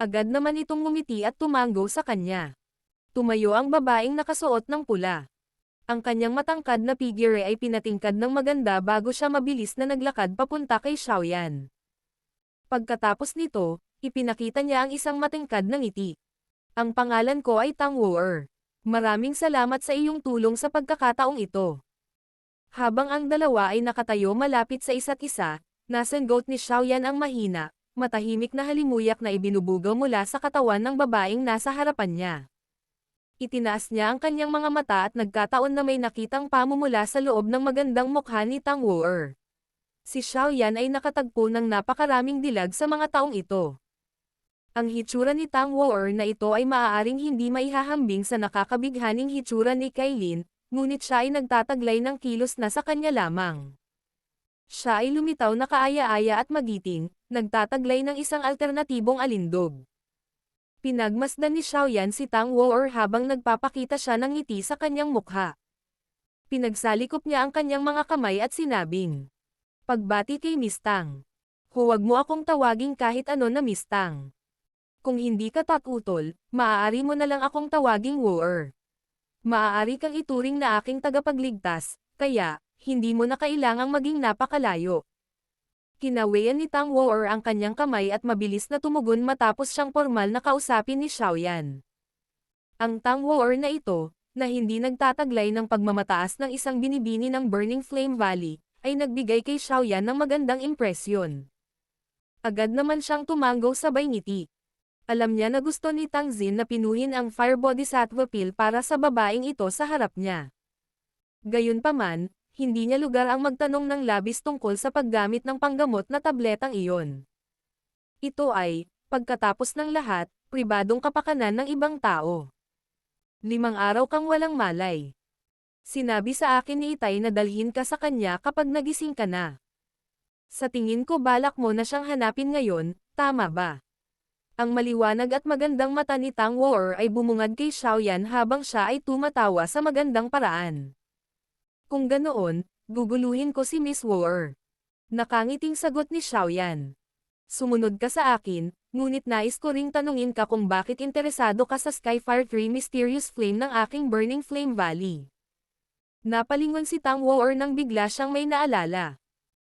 Agad naman itong ngumiti at tumanggo sa kanya. Tumayo ang babaeng nakasuot ng pula. Ang kanyang matangkad na figure ay pinatingkad ng maganda bago siya mabilis na naglakad papunta kay Xiaoyan. Pagkatapos nito, ipinakita niya ang isang matingkad na ngiti. Ang pangalan ko ay Tang Wooer. Maraming salamat sa iyong tulong sa pagkakataong ito. Habang ang dalawa ay nakatayo malapit sa isa't isa, nasengot ni Xiaoyan ang mahina, matahimik na halimuyak na ibinubugaw mula sa katawan ng babaeng nasa harapan niya. Itinaas niya ang kanyang mga mata at nagkataon na may nakitang pamumula sa loob ng magandang mukha ni Tang Wooer. Si Xiaoyan ay nakatagpo ng napakaraming dilag sa mga taong ito. Ang hitsura ni Tang Wooer na ito ay maaaring hindi maihahambing sa nakakabighaning hitsura ni Kailin, ngunit siya ay nagtataglay ng kilos na sa kanya lamang. Siya ay lumitaw na kaaya-aya at magiting, nagtataglay ng isang alternatibong alindog. Pinagmasdan ni Xiaoyan si Tang Woer habang nagpapakita siya ng ngiti sa kanyang mukha. Pinagsalikop niya ang kanyang mga kamay at sinabing, "Pagbati kay Miss Tang. Huwag mo akong tawaging kahit ano na Miss Tang. Kung hindi ka tatutol, maaari mo na lang akong tawaging Woer. Maaari kang ituring na aking tagapagligtas, kaya, hindi mo na kailangang maging napakalayo." Kinawayan ni Tang Woer ang kanyang kamay at mabilis na tumugon matapos siyang formal na kausapin ni Xiaoyan. Ang Tang Woer na ito, na hindi nagtataglay ng pagmamataas ng isang binibini ng Burning Flame Valley, ay nagbigay kay Xiaoyan ng magandang impresyon. Agad naman siyang tumango sabay ngiti. Alam niya na gusto ni Tang Xin na pinuhin ang Fire Bodhisattva Pill para sa babaeng ito sa harap niya. Gayunpaman, hindi niya lugar ang magtanong ng labis tungkol sa paggamit ng panggamot na tabletang iyon. Ito ay, pagkatapos ng lahat, pribadong kapakanan ng ibang tao. 5 araw kang walang malay. Sinabi sa akin ni Itay na dalhin ka sa kanya kapag nagising ka na. Sa tingin ko balak mo na siyang hanapin ngayon, tama ba? Ang maliwanag at magandang mata ni Tang Woer ay bumungad kay Xiaoyan habang siya ay tumatawa sa magandang paraan. Kung ganoon, guguluhin ko si Miss Woer. Nakangiting sagot ni Xiaoyan. Sumunod ka sa akin, ngunit nais ko ring tanungin ka kung bakit interesado ka sa Skyfire 3 Mysterious Flame ng aking Burning Flame Valley. Napalingon si Tang Woer nang bigla siyang may naalala.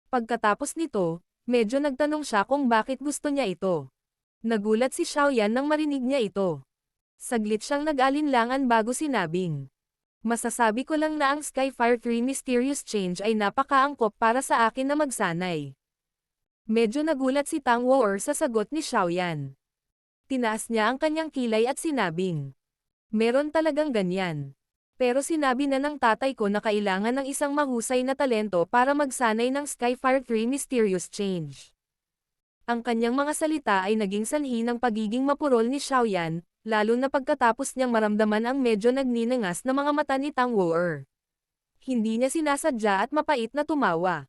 Pagkatapos nito, medyo nagtanong siya kung bakit gusto niya ito. Nagulat si Xiaoyan nang marinig niya ito. Saglit siyang nag-alinlangan bago sinabing, "Masasabi ko lang na ang Skyfire 3 Mysterious Change ay napakaangkop para sa akin na magsanay." Medyo nagulat si Tang Woer sa sagot ni Xiaoyan. Tinaas niya ang kanyang kilay at sinabing, "Meron talagang ganyan. Pero sinabi na ng tatay ko na kailangan ng isang mahusay na talento para magsanay ng Skyfire 3 Mysterious Change." Ang kanyang mga salita ay naging sanhi ng pagiging mapurol ni Xiaoyan, lalo na pagkatapos niyang maramdaman ang medyo nagninangas na mga mata ni Tang Woer. Hindi niya sinasadya at mapait na tumawa.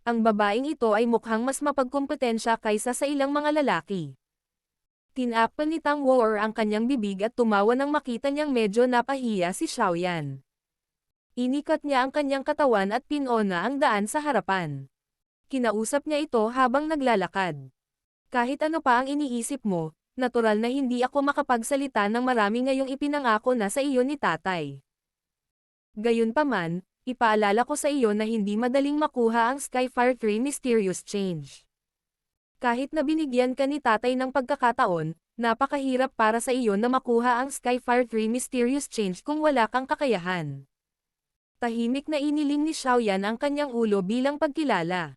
Ang babaeng ito ay mukhang mas mapagkumpetensya kaysa sa ilang mga lalaki. Tinakpan ni Tang Woer ang kanyang bibig at tumawa nang makita niyang medyo napahiya si Xiaoyan. Inikat niya ang kanyang katawan at pinona ang daan sa harapan. Kinausap niya ito habang naglalakad. "Kahit ano pa ang iniisip mo, natural na hindi ako makapagsalita ng marami ngayong ipinangako na sa iyo ni tatay. Gayunpaman, ipaalala ko sa iyo na hindi madaling makuha ang Skyfire 3 Mysterious Change. Kahit na binigyan ka ni tatay ng pagkakataon, napakahirap para sa iyo na makuha ang Skyfire 3 Mysterious Change kung wala kang kakayahan." Tahimik na iniling ni Xiaoyan ang kanyang ulo bilang pagkilala.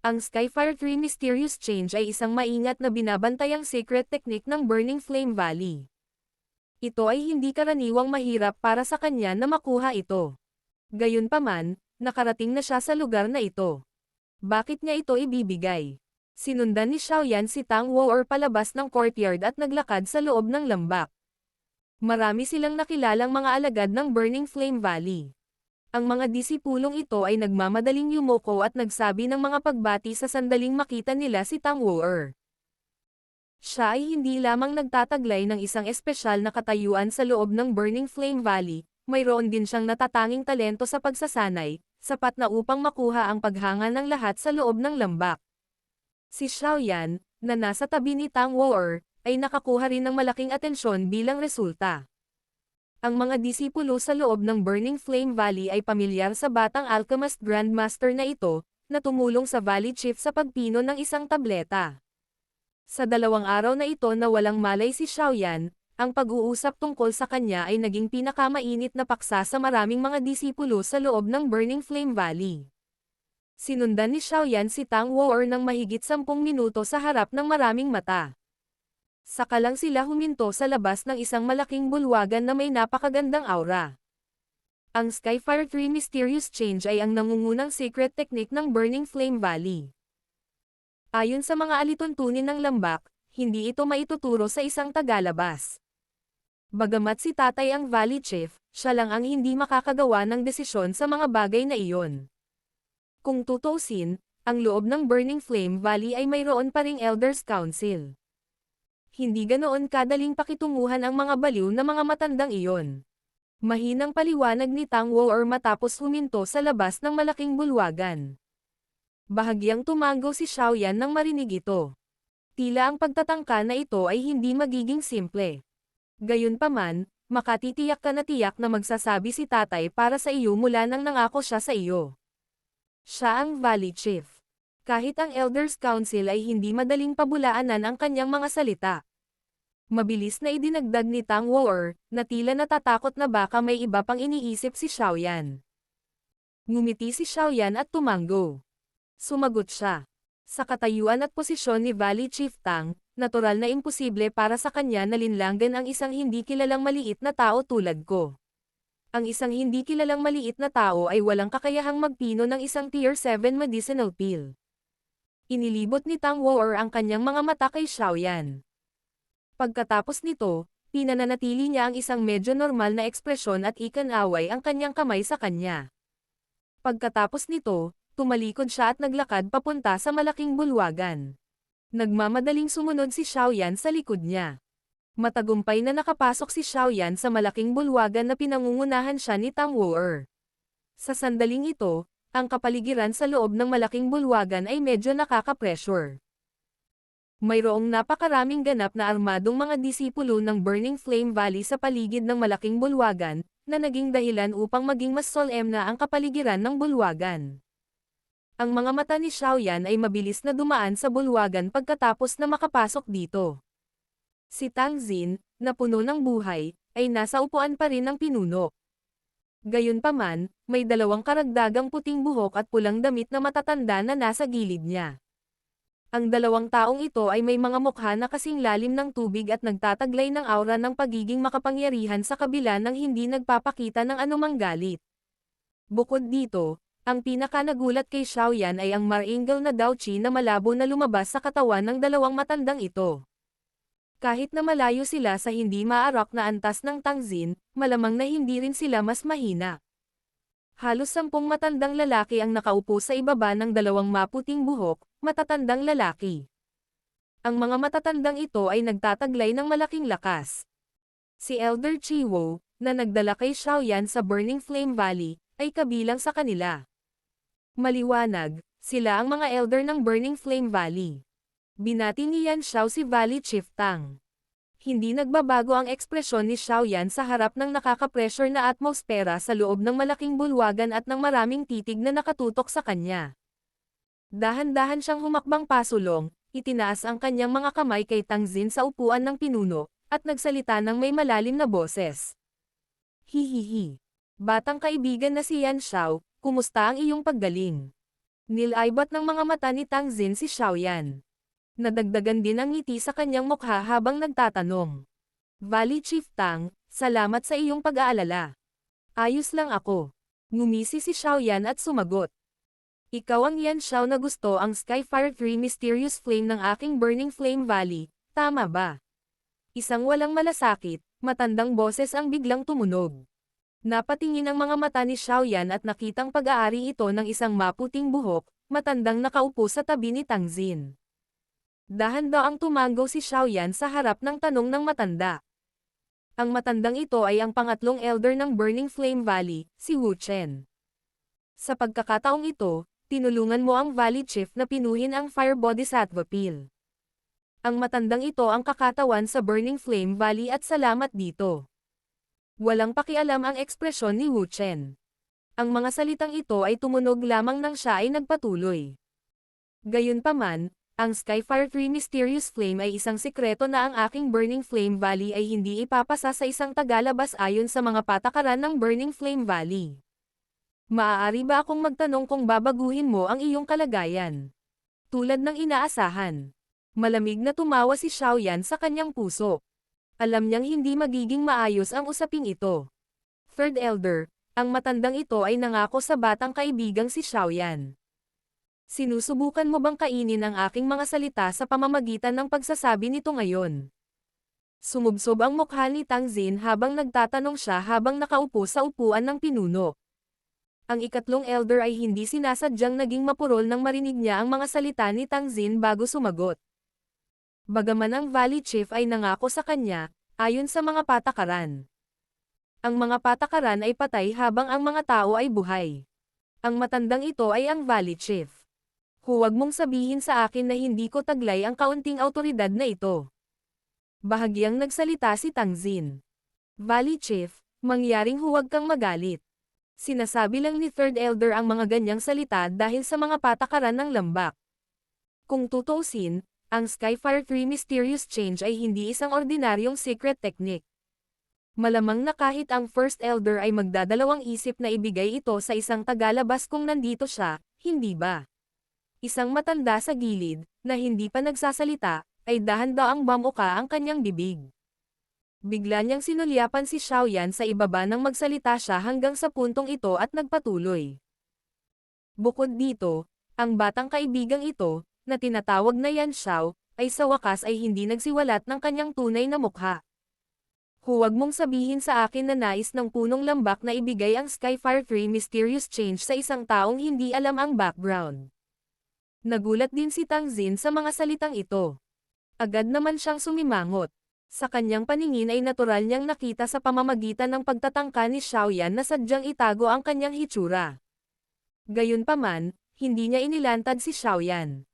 Ang Skyfire 3 Mysterious Change ay isang maingat na binabantayang secret technique ng Burning Flame Valley. Ito ay hindi karaniwang mahirap para sa kanya na makuha ito. Gayunpaman, nakarating na siya sa lugar na ito. Bakit niya ito ibibigay? Sinundan ni Xiaoyan si Tang Woer palabas ng courtyard at naglakad sa loob ng lambak. Marami silang nakilalang mga alagad ng Burning Flame Valley. Ang mga disipulong ito ay nagmamadaling yumuko at nagsabi ng mga pagbati sa sandaling makita nila si Tang Woer. Siya ay hindi lamang nagtataglay ng isang espesyal na katayuan sa loob ng Burning Flame Valley, mayroon din siyang natatanging talento sa pagsasanay, sapat na upang makuha ang paghanga ng lahat sa loob ng lambak. Si Xiaoyan, na nasa tabi ni Tang Woer, ay nakakuha rin ng malaking atensyon bilang resulta. Ang mga disipulo sa loob ng Burning Flame Valley ay pamilyar sa batang alchemist grandmaster na ito, na tumulong sa Valley Chief sa pagpino ng isang tableta. Sa 2 araw na ito na walang malay si Xiaoyan, ang pag-uusap tungkol sa kanya ay naging pinakamainit na paksa sa maraming mga disipulo sa loob ng Burning Flame Valley. Sinundan ni Xiaoyan si Tang Woer ng mahigit 10 minuto sa harap ng maraming mata. Saka lang sila huminto sa labas ng isang malaking bulwagan na may napakagandang aura. Ang Skyfire 3 Mysterious Change ay ang nangungunang secret technique ng Burning Flame Valley. Ayon sa mga alituntunin ng lambak, hindi ito maituturo sa isang tagalabas. Bagamat si tatay ang Valley Chief, siya lang ang hindi makakagawa ng desisyon sa mga bagay na iyon. Kung tutuusin, ang loob ng Burning Flame Valley ay mayroon pa ring Elders Council. Hindi ganoon kadaling pakitunguhan ang mga baliw na mga matandang iyon. Mahinang paliwanag ni Tang Woer matapos huminto sa labas ng malaking bulwagan. Bahagyang tumango si Xiaoyan nang marinig ito. Tila ang pagtatangka na ito ay hindi magiging simple. Gayunpaman, makatitiyak ka na tiyak na magsasabi si tatay para sa iyo mula nang nangako siya sa iyo. Siya ang Valley Chief. Kahit ang Elders Council ay hindi madaling pabulaanan ang kanyang mga salita. Mabilis na idinagdag ni Tang Woer, na tila natatakot na baka may iba pang iniisip si Xiaoyan. Ngumiti si Xiaoyan at tumango. Sumagot siya. Sa katayuan at posisyon ni Valley Chief Tang, natural na imposible para sa kanya na linlanggan ang isang hindi kilalang maliit na tao tulad ko. Ang isang hindi kilalang maliit na tao ay walang kakayahang magpino ng isang Tier 7 medicinal pill. Inilibot ni Tang Woer ang kanyang mga mata kay Xiaoyan. Pagkatapos nito, pinananatili niya ang isang medyo normal na ekspresyon at ikanaway ang kanyang kamay sa kanya. Pagkatapos nito, tumalikod siya at naglakad papunta sa malaking bulwagan. Nagmamadaling sumunod si Xiaoyan sa likod niya. Matagumpay na nakapasok si Xiaoyan sa malaking bulwagan na pinangungunahan siya ni Tang Woer. Sa sandaling ito, ang kapaligiran sa loob ng malaking bulwagan ay medyo nakaka-pressure. Mayroong napakaraming ganap na armadong mga disipulo ng Burning Flame Valley sa paligid ng malaking bulwagan, na naging dahilan upang maging mas solemn na ang kapaligiran ng bulwagan. Ang mga mata ni Xiaoyan ay mabilis na dumaan sa bulwagan pagkatapos na makapasok dito. Si Tang Xin, na puno ng buhay, ay nasa upuan pa rin ng pinuno. Gayunpaman, may dalawang karagdagang puting buhok at pulang damit na matatanda na nasa gilid niya. Ang dalawang taong ito ay may mga mukha na kasing lalim ng tubig at nagtataglay ng aura ng pagiging makapangyarihan sa kabila ng hindi nagpapakita ng anumang galit. Bukod dito, ang pinaka-nagulat kay Xiaoyan ay ang maringal na Daoqi na malabo na lumabas sa katawan ng dalawang matandang ito. Kahit na malayo sila sa hindi maarak na antas ng Tang Xin, malamang na hindi rin sila mas mahina. Halos 10 matandang lalaki ang nakaupo sa ibaba ng dalawang maputing buhok, matatandang lalaki. Ang mga matatandang ito ay nagtataglay ng malaking lakas. Si Elder Chiwo, na nagdala kay Xiaoyan sa Burning Flame Valley, ay kabilang sa kanila. Maliwanag, sila ang mga elder ng Burning Flame Valley. Binati ni Yan Xiao si Valley Chief Tang. Hindi nagbabago ang ekspresyon ni Xiaoyan sa harap ng nakaka-pressure na atmosfera sa loob ng malaking bulwagan at ng maraming titig na nakatutok sa kanya. Dahan-dahan siyang humakbang pasulong, itinaas ang kanyang mga kamay kay Tang Xin sa upuan ng pinuno, at nagsalita ng may malalim na boses. Hihihi. Batang kaibigan na si Yan Xiao, kumusta ang iyong paggaling? Nilaybot ng mga mata ni Tang Xin si Xiaoyan. Nadagdagan din ang ngiti sa kanyang mukha habang nagtatanong. Valley Chief Tang, salamat sa iyong pag-aalala. Ayos lang ako. Ngumisi si Xiaoyan at sumagot. Ikaw ang Yan Xiao na gusto ang Skyfire 3 Mysterious Flame ng aking Burning Flame Valley, tama ba? Isang walang malasakit, matandang boses ang biglang tumunog. Napatingin ang mga mata ni Xiaoyan at nakitang pag-aari ito ng isang maputing buhok, matandang nakaupo sa tabi ni Tang Xin. Dahan-daang tumango si Xiaoyan sa harap ng tanong ng matanda. Ang matandang ito ay ang pangatlong elder ng Burning Flame Valley, si Wu Chen. Sa pagkakataong ito, tinulungan mo ang Valley Chief na pinuhin ang Fire Bodhisattva Pill. Ang matandang ito ang kakatawan sa Burning Flame Valley at salamat dito. Walang pakialam ang ekspresyon ni Wu Chen. Ang mga salitang ito ay tumunog lamang nang siya ay nagpatuloy. Gayunpaman, ang Skyfire 3 Mysterious Flame ay isang sikreto na ang aking Burning Flame Valley ay hindi ipapasa sa isang tagalabas ayon sa mga patakaran ng Burning Flame Valley. Maaari ba akong magtanong kung babaguhin mo ang iyong kalagayan? Tulad ng inaasahan. Malamig na tumawa si Xiaoyan sa kanyang puso. Alam niyang hindi magiging maayos ang usaping ito. Third Elder, ang matandang ito ay nangako sa batang kaibigang si Xiaoyan. Sinusubukan mo bang kainin ang aking mga salita sa pamamagitan ng pagsasabi nito ngayon? Sumubsob ang mukha ni Tang Xin habang nagtatanong siya habang nakaupo sa upuan ng pinuno. Ang ikatlong elder ay hindi sinasadyang naging mapurol nang marinig niya ang mga salita ni Tangzin bago sumagot. Bagaman ang Valley Chief ay nangako sa kanya, ayon sa mga patakaran. Ang mga patakaran ay patay habang ang mga tao ay buhay. Ang matandang ito ay ang Valley Chief. Huwag mong sabihin sa akin na hindi ko taglay ang kaunting autoridad na ito. Bahagyang nagsalita si Tangzin. Valley Chief, mangyaring huwag kang magalit. Sinasabi lang ni Third Elder ang mga ganyang salita dahil sa mga patakaran ng lambak. Kung tutuusin, ang Skyfire 3 Mysterious Change ay hindi isang ordinaryong secret technique. Malamang na kahit ang First Elder ay magdadalawang isip na ibigay ito sa isang tagalabas kung nandito siya, hindi ba? Isang matanda sa gilid, na hindi pa nagsasalita, ay dahan-daang bamuka ang kanyang bibig. Bigla niyang sinulyapan si Xiaoyan sa ibaba nang magsalita siya hanggang sa puntong ito at nagpatuloy. Bukod dito, ang batang kaibigang ito, na tinatawag na Yan Xiao, ay sa wakas ay hindi nagsiwalat ng kanyang tunay na mukha. Huwag mong sabihin sa akin na nais ng punong lambak na ibigay ang Skyfire 3 Mysterious Change sa isang taong hindi alam ang background. Nagulat din si Tangzin sa mga salitang ito. Agad naman siyang sumimangot. Sa kanyang paningin ay natural niyang nakita sa pamamagitan ng pagtatangka ni Xiaoyan na sadyang itago ang kanyang hitsura. Gayunpaman, hindi niya inilantad si Xiaoyan.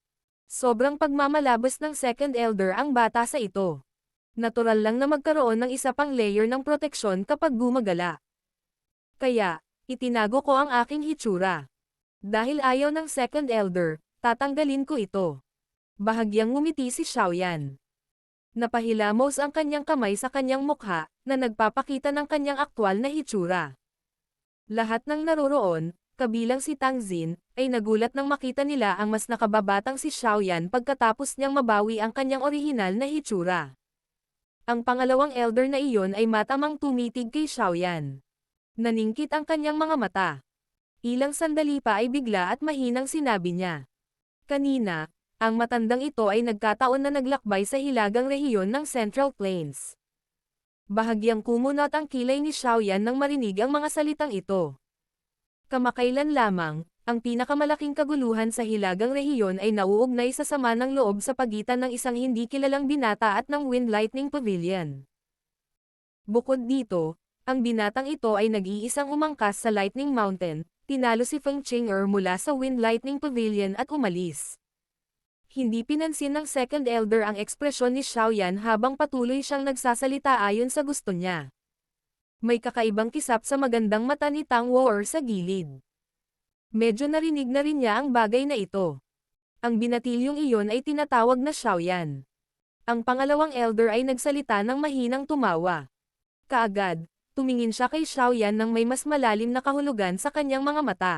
Sobrang pagmamalabas ng Second Elder ang bata sa ito. Natural lang na magkaroon ng isa pang layer ng proteksyon kapag gumagala. Kaya, itinago ko ang aking hitsura. Dahil ayaw ng Second Elder, tatanggalin ko ito. Bahagyang ngumiti si Xiaoyan. Napahilamos ang kanyang kamay sa kanyang mukha, na nagpapakita ng kanyang aktwal na hitsura. Lahat ng naroroon, kabilang si Tangzin, ay nagulat nang makita nila ang mas nakababatang si Xiaoyan pagkatapos niyang mabawi ang kanyang orihinal na hitsura. Ang pangalawang elder na iyon ay matamang tumitig kay Xiaoyan. Naningkit ang kanyang mga mata. Ilang sandali pa ay bigla at mahinang sinabi niya. Kanina, ang matandang ito ay nagkataon na naglakbay sa hilagang rehiyon ng Central Plains. Bahagyang kumunot ang kilay ni Xiaoyan nang marinig ang mga salitang ito. Kamakailan lamang, ang pinakamalaking kaguluhan sa hilagang rehiyon ay nauugnay sa sama ng loob sa pagitan ng isang hindi kilalang binata at ng Wind Lightning Pavilion. Bukod dito, ang binatang ito ay nag-iisang umangkas sa Lightning Mountain, tinalo si Feng Qing'er mula sa Wind Lightning Pavilion at umalis. Hindi pinansin ng Second Elder ang ekspresyon ni Xiaoyan habang patuloy siyang nagsasalita ayon sa gusto niya. May kakaibang kisap sa magandang mata ni Tang Woer sa gilid. Medyo narinig na rin niya ang bagay na ito. Ang binatilyong iyon ay tinatawag na Xiaoyan. Ang pangalawang elder ay nagsalita ng mahinang tumawa. Kaagad, tumingin siya kay Xiaoyan nang may mas malalim na kahulugan sa kanyang mga mata.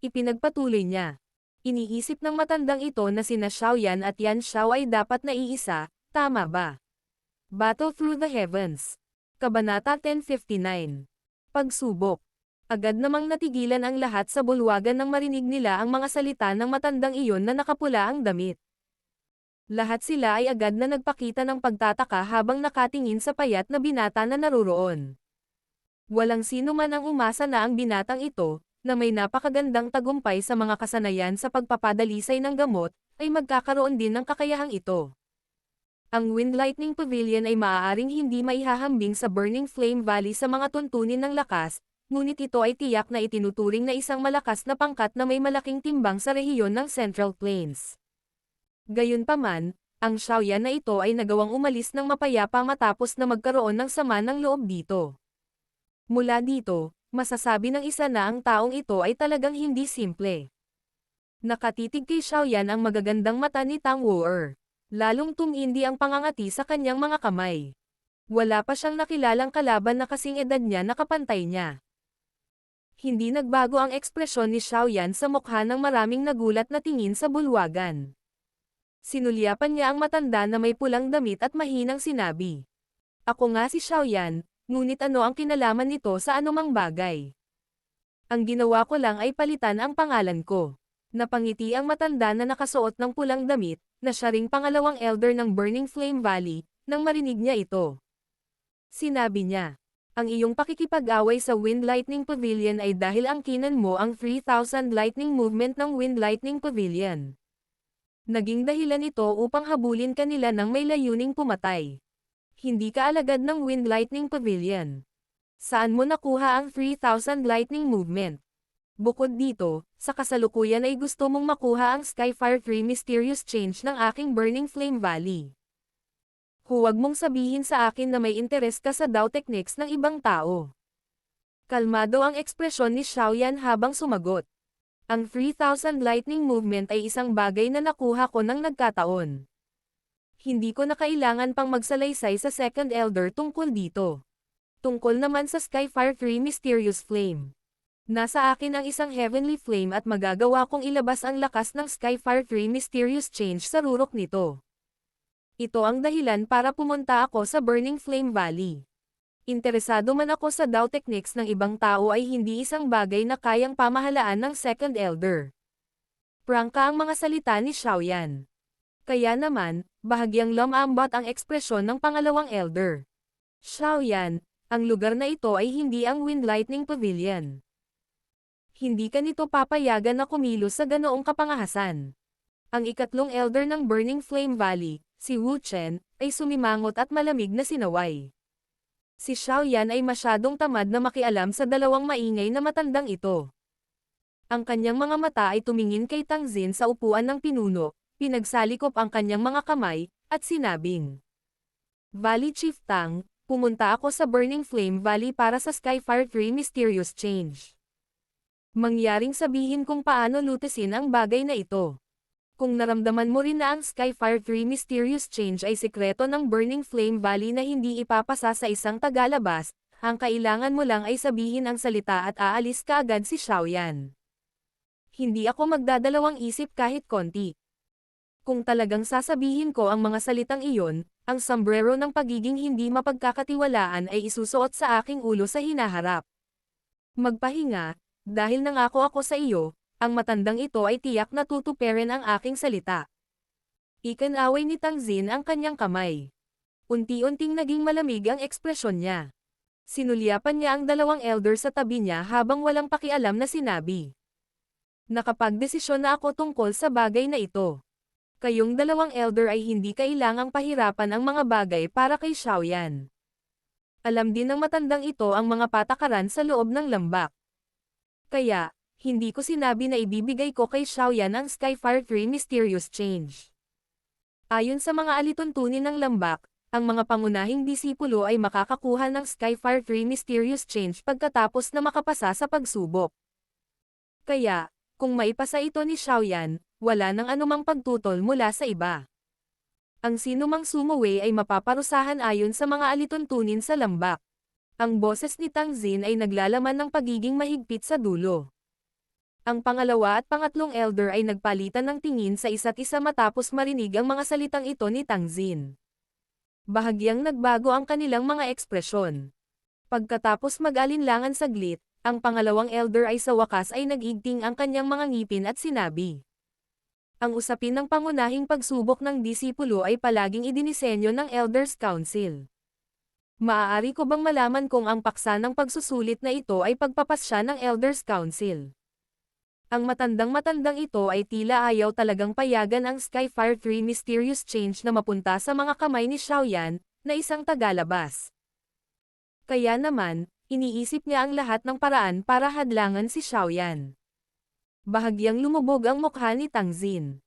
Ipinagpatuloy niya. Iniisip ng matandang ito na sina Xiaoyan at Yan Xiao ay dapat na iisa, tama ba? Battle Through the Heavens. Kabanata 1059. Pagsubok. Agad namang natigilan ang lahat sa bulwagan nang marinig nila ang mga salita ng matandang iyon na nakapula ang damit. Lahat sila ay agad na nagpakita ng pagtataka habang nakatingin sa payat na binata na naroroon. Walang sino man ang umasa na ang binatang ito, na may napakagandang tagumpay sa mga kasanayan sa pagpapadalisay ng gamot, ay magkakaroon din ng kakayahang ito. Ang Wind Lightning Pavilion ay maaaring hindi maihahambing sa Burning Flame Valley sa mga tuntunin ng lakas, ngunit ito ay tiyak na itinuturing na isang malakas na pangkat na may malaking timbang sa rehiyon ng Central Plains. Gayunpaman, ang Xiaoyan na ito ay nagawang umalis ng mapayapa matapos na magkaroon ng sama ng loob dito. Mula dito, masasabi ng isa na ang taong ito ay talagang hindi simple. Nakatitig kay Xiaoyan ang magagandang mata ni Tang Woer. Lalong tumindi ang pangangati sa kanyang mga kamay. Wala pa siyang nakilalang kalaban na kasing edad niya na kapantay niya. Hindi nagbago ang ekspresyon ni Xiaoyan sa mukha ng maraming nagulat na tingin sa bulwagan. Sinulyapan niya ang matanda na may pulang damit at mahinang sinabi. Ako nga si Xiaoyan. Ngunit ano ang kinalaman nito sa anumang bagay? Ang ginawa ko lang ay palitan ang pangalan ko. Napangiti ang matanda na nakasuot ng pulang damit, na siya ring pangalawang elder ng Burning Flame Valley, nang marinig niya ito. Sinabi niya, Ang iyong pakikipag-away sa Wind Lightning Pavilion ay dahil angkinan mo ang 3,000 lightning movement ng Wind Lightning Pavilion. Naging dahilan ito upang habulin ka nila ng may layuning pumatay. Hindi ka alagad ng Wind Lightning Pavilion. Saan mo nakuha ang 3,000 lightning movement? Bukod dito, sa kasalukuyan ay gusto mong makuha ang Skyfire 3 Mysterious Change ng aking Burning Flame Valley. Huwag mong sabihin sa akin na may interes ka sa Dao techniques ng ibang tao. Kalmado ang ekspresyon ni Xiaoyan habang sumagot. Ang 3,000 lightning movement ay isang bagay na nakuha ko ng nagkataon. Hindi ko na kailangan pang magsalaysay sa Second Elder tungkol dito. Tungkol naman sa Skyfire 3 Mysterious Flame. Nasa akin ang isang Heavenly Flame at magagawa kong ilabas ang lakas ng Skyfire 3 Mysterious Change sa rurok nito. Ito ang dahilan para pumunta ako sa Burning Flame Valley. Interesado man ako sa Dao techniques ng ibang tao ay hindi isang bagay na kayang pamahalaan ng Second Elder. Prangka ang mga salita ni Xiaoyan. Kaya naman, bahagyang lumambot ang ekspresyon ng pangalawang Elder. Xiaoyan, ang lugar na ito ay hindi ang Wind Lightning Pavilion. Hindi ka nito papayagan na kumilos sa ganoong kapangahasan. Ang ikatlong Elder ng Burning Flame Valley, si Wu Chen, ay sumimangot at malamig na sinaway. Si Xiaoyan ay masyadong tamad na makialam sa dalawang maingay na matandang ito. Ang kanyang mga mata ay tumingin kay Tang Xin sa upuan ng pinuno, pinagsalikop ang kanyang mga kamay, at sinabing, Valley Chief Tang, pumunta ako sa Burning Flame Valley para sa Skyfire 3 Mysterious Change. Mangyaring sabihin kung paano lutesin ang bagay na ito. Kung naramdaman mo rin na ang Skyfire 3 Mysterious Change ay sikreto ng Burning Flame Valley na hindi ipapasa sa isang tagalabas, ang kailangan mo lang ay sabihin ang salita at aalis ka agad si Xiaoyan. Hindi ako magdadalawang isip kahit konti. Kung talagang sasabihin ko ang mga salitang iyon, ang sombrero ng pagiging hindi mapagkakatiwalaan ay isusuot sa aking ulo sa hinaharap. Magpahinga, dahil nangako ako sa iyo, ang matandang ito ay tiyak na tutuperin ang aking salita. Ikinaway ni Tang Xin ang kanyang kamay. Unti-unting naging malamig ang ekspresyon niya. Sinulyapan niya ang dalawang elder sa tabi niya habang walang pakialam na sinabi. Nakapagdesisyon na ako tungkol sa bagay na ito. Kayong dalawang elder ay hindi kailangang pahirapan ang mga bagay para kay Xiaoyan. Alam din ng matandang ito ang mga patakaran sa loob ng lambak. Kaya, hindi ko sinabi na ibibigay ko kay Xiaoyan ang Skyfire 3 Mysterious Change. Ayon sa mga alituntunin ng lambak, ang mga pangunahing disipulo ay makakakuha ng Skyfire 3 Mysterious Change pagkatapos na makapasa sa pagsubok. Kaya, kung maipasa ito ni Xiaoyan, wala nang anumang pagtutol mula sa iba. Ang sinumang sumuwi ay mapaparusahan ayon sa mga alituntunin sa lambak. Ang boses ni Tang Xin ay naglalaman ng pagiging mahigpit sa dulo. Ang pangalawa at pangatlong elder ay nagpalitan ng tingin sa isa't isa matapos marinig ang mga salitang ito ni Tang Xin. Bahagyang nagbago ang kanilang mga ekspresyon. Pagkatapos mag-alinlangan saglit, ang pangalawang elder ay sa wakas ay nag-igting ang kanyang mga ngipin at sinabi. Ang usapin ng pangunahing pagsubok ng disipulo ay palaging idinisenyo ng Elders Council. Maaari ko bang malaman kung ang paksa ng pagsusulit na ito ay pagpapasya ng Elders Council? Ang matandang ito ay tila ayaw talagang payagan ang Skyfire 3 Mysterious Change na mapunta sa mga kamay ni Xiaoyan, na isang tagalabas. Kaya naman, iniisip niya ang lahat ng paraan para hadlangan si Xiaoyan. Bahagyang lumubog ang mukha ni Tang Xin.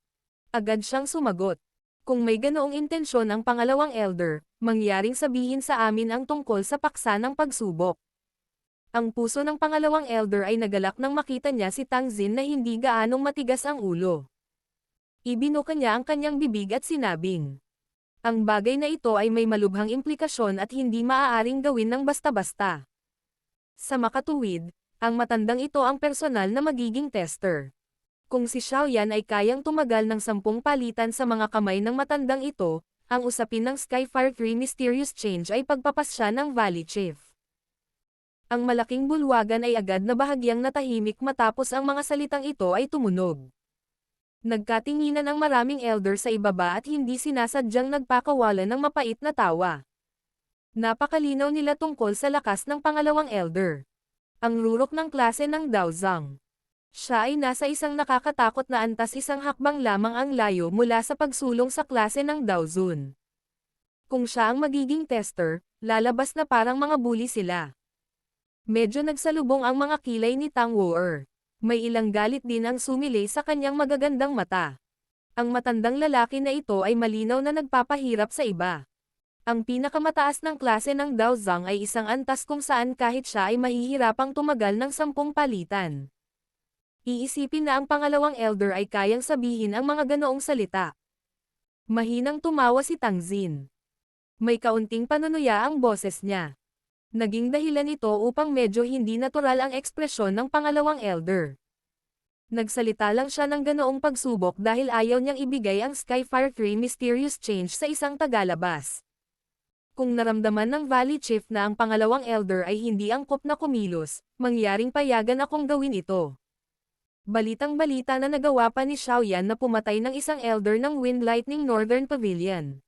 Agad siyang sumagot. Kung may ganoong intensyon ang pangalawang elder, mangyaring sabihin sa amin ang tungkol sa paksa ng pagsubok. Ang puso ng pangalawang elder ay nagalak nang makita niya si Tang Xin na hindi gaanong matigas ang ulo. Ibinuka niya ang kanyang bibig at sinabing, ang bagay na ito ay may malubhang implikasyon at hindi maaaring gawin ng basta-basta. Sa makatuwid, ang matandang ito ang personal na magiging tester. Kung si Xiaoyan ay kayang tumagal ng 10 palitan sa mga kamay ng matandang ito, ang usapin ng Skyfire 3 Mysterious Change ay pagpapasya ng Valley Chief. Ang malaking bulwagan ay agad na bahagyang natahimik matapos ang mga salitang ito ay tumunog. Nagkatinginan ang maraming elder sa ibaba at hindi sinasadyang nagpakawalan ng mapait na tawa. Napakalinaw nila tungkol sa lakas ng pangalawang elder. Ang rurok ng klase ng Daozang. Siya ay nasa isang nakakatakot na antas, isang hakbang lamang ang layo mula sa pagsulong sa klase ng Daozun. Kung siya ang magiging tester, lalabas na parang mga bully sila. Medyo nagsalubong ang mga kilay ni Tang Woer. May ilang galit din ang sumilay sa kanyang magagandang mata. Ang matandang lalaki na ito ay malinaw na nagpapahirap sa iba. Ang pinakamataas ng klase ng Daozang ay isang antas kung saan kahit siya ay mahihirapang tumagal ng 10 palitan. Iisipin na ang pangalawang elder ay kayang sabihin ang mga ganoong salita. Mahinang tumawa si Tang Xin. May kaunting panunuya ang boses niya. Naging dahilan ito upang medyo hindi natural ang ekspresyon ng pangalawang elder. Nagsalita lang siya ng ganoong pagsubok dahil ayaw niyang ibigay ang Skyfire 3 Mysterious Change sa isang tagalabas. Kung naramdaman ng Valley Chief na ang pangalawang elder ay hindi angkop na kumilos, mangyaring payagan akong gawin ito. Balitang-balita na nagawa pa ni Xiaoyan na pumatay ng isang elder ng Wind Lightning Northern Pavilion.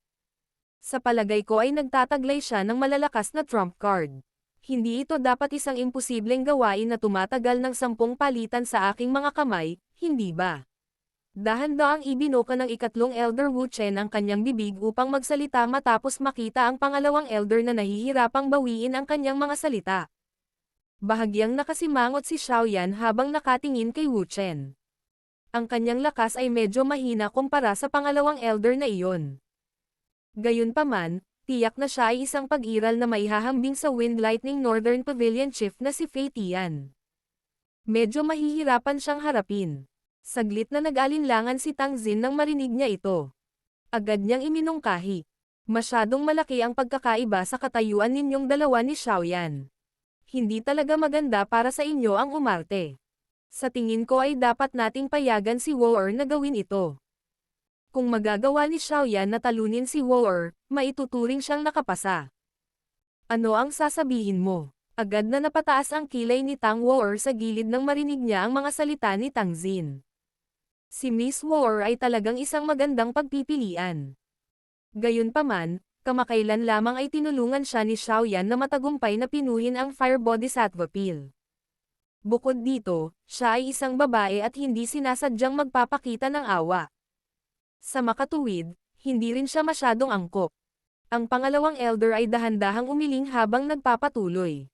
Sa palagay ko ay nagtataglay siya ng malalakas na trump card. Hindi ito dapat isang imposibleng gawain na tumatagal ng 10 palitan sa aking mga kamay, hindi ba? Dahan-daang ibinuka ng ikatlong elder Wu Chen ang kanyang bibig upang magsalita matapos makita ang pangalawang elder na nahihirapang bawiin ang kanyang mga salita. Bahagyang nakasimangot si Xiaoyan habang nakatingin kay Wu Chen. Ang kanyang lakas ay medyo mahina kumpara sa pangalawang elder na iyon. Gayunpaman, tiyak na siya ay isang pag-iral na maihahambing sa Wind Lightning Northern Pavilion Chief na si Fei Tian. Medyo mahihirapan siyang harapin. Saglit na nag-alinlangan si Tang Xin nang marinig niya ito. Agad niyang iminungkahi. Masyadong malaki ang pagkakaiba sa katayuan ninyong dalawa ni Xiaoyan. Hindi talaga maganda para sa inyo ang umarte. Sa tingin ko ay dapat nating payagan si Woer na gawin ito. Kung magagawa ni Xiaoyan na talunin si Woer, maituturing siyang nakapasa. Ano ang sasabihin mo? Agad na napataas ang kilay ni Tang Woer sa gilid nang marinig niya ang mga salita ni Tang Xin. Si Miss Woer ay talagang isang magandang pagpipilian. Gayunpaman, kamakailan lamang ay tinulungan siya ni Xiaoyan na matagumpay na pinuhin ang Fire Bodhisattva Pill. Bukod dito, siya ay isang babae at hindi sinasadyang magpapakita ng awa. Sa makatuwid, hindi rin siya masyadong angkop. Ang pangalawang elder ay dahan-dahang umiling habang nagpapatuloy.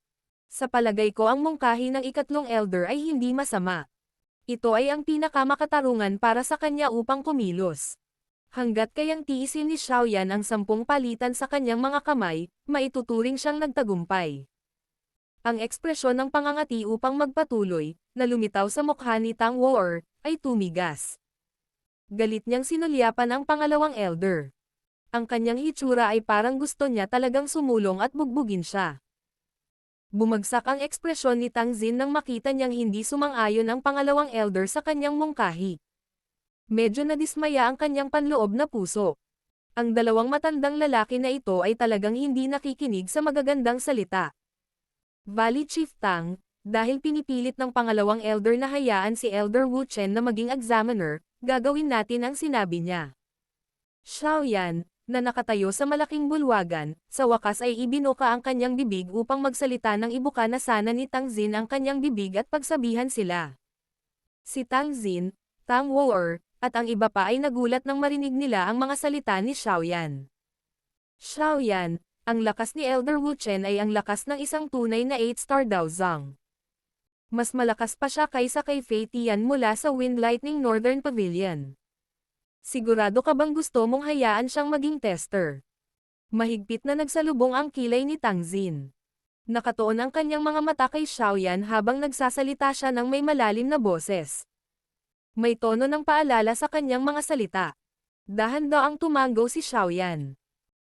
Sa palagay ko ang mungkahi ng ikatlong elder ay hindi masama. Ito ay ang pinakamakatarungan para sa kanya upang kumilos. Hanggat kayang tiisin ni Xiaoyan ang 10 palitan sa kanyang mga kamay, maituturing siyang nagtagumpay. Ang ekspresyon ng pangangati upang magpatuloy, na lumitaw sa mukha ni Tang Woer, ay tumigas. Galit niyang sinulyapan ang pangalawang elder. Ang kanyang hitsura ay parang gusto niya talagang sumulong at bugbugin siya. Bumagsak ang ekspresyon ni Tang Xin nang makita niyang hindi sumang-ayon ang pangalawang elder sa kanyang mungkahi. Medyo nadismaya ang kanyang panloob na puso. Ang dalawang matandang lalaki na ito ay talagang hindi nakikinig sa magagandang salita. Valley Chief Tang, dahil pinipilit ng pangalawang elder na hayaan si Elder Wu Chen na maging examiner, gagawin natin ang sinabi niya. Xiaoyan, na nakatayo sa malaking bulwagan, sa wakas ay ibinuka ang kanyang bibig upang magsalita ng ibuka na sana ni Tang Xin ang kanyang bibig at pagsabihan sila. Si Tang Xin, Tang Woer, at ang iba pa ay nagulat nang marinig nila ang mga salita ni Xiaoyan. Xiaoyan, ang lakas ni Elder Wu Chen ay ang lakas ng isang tunay na 8-star Daozang. Mas malakas pa siya kaysa kay Fei Tian mula sa Wind Lightning Northern Pavilion. Sigurado ka bang gusto mong hayaan siyang maging tester? Mahigpit na nagsalubong ang kilay ni Tang Xin. Nakatuon ang kanyang mga mata kay Xiaoyan habang nagsasalita siya ng may malalim na boses. May tono ng paalala sa kanyang mga salita. Dahan-daang tumango si Xiaoyan.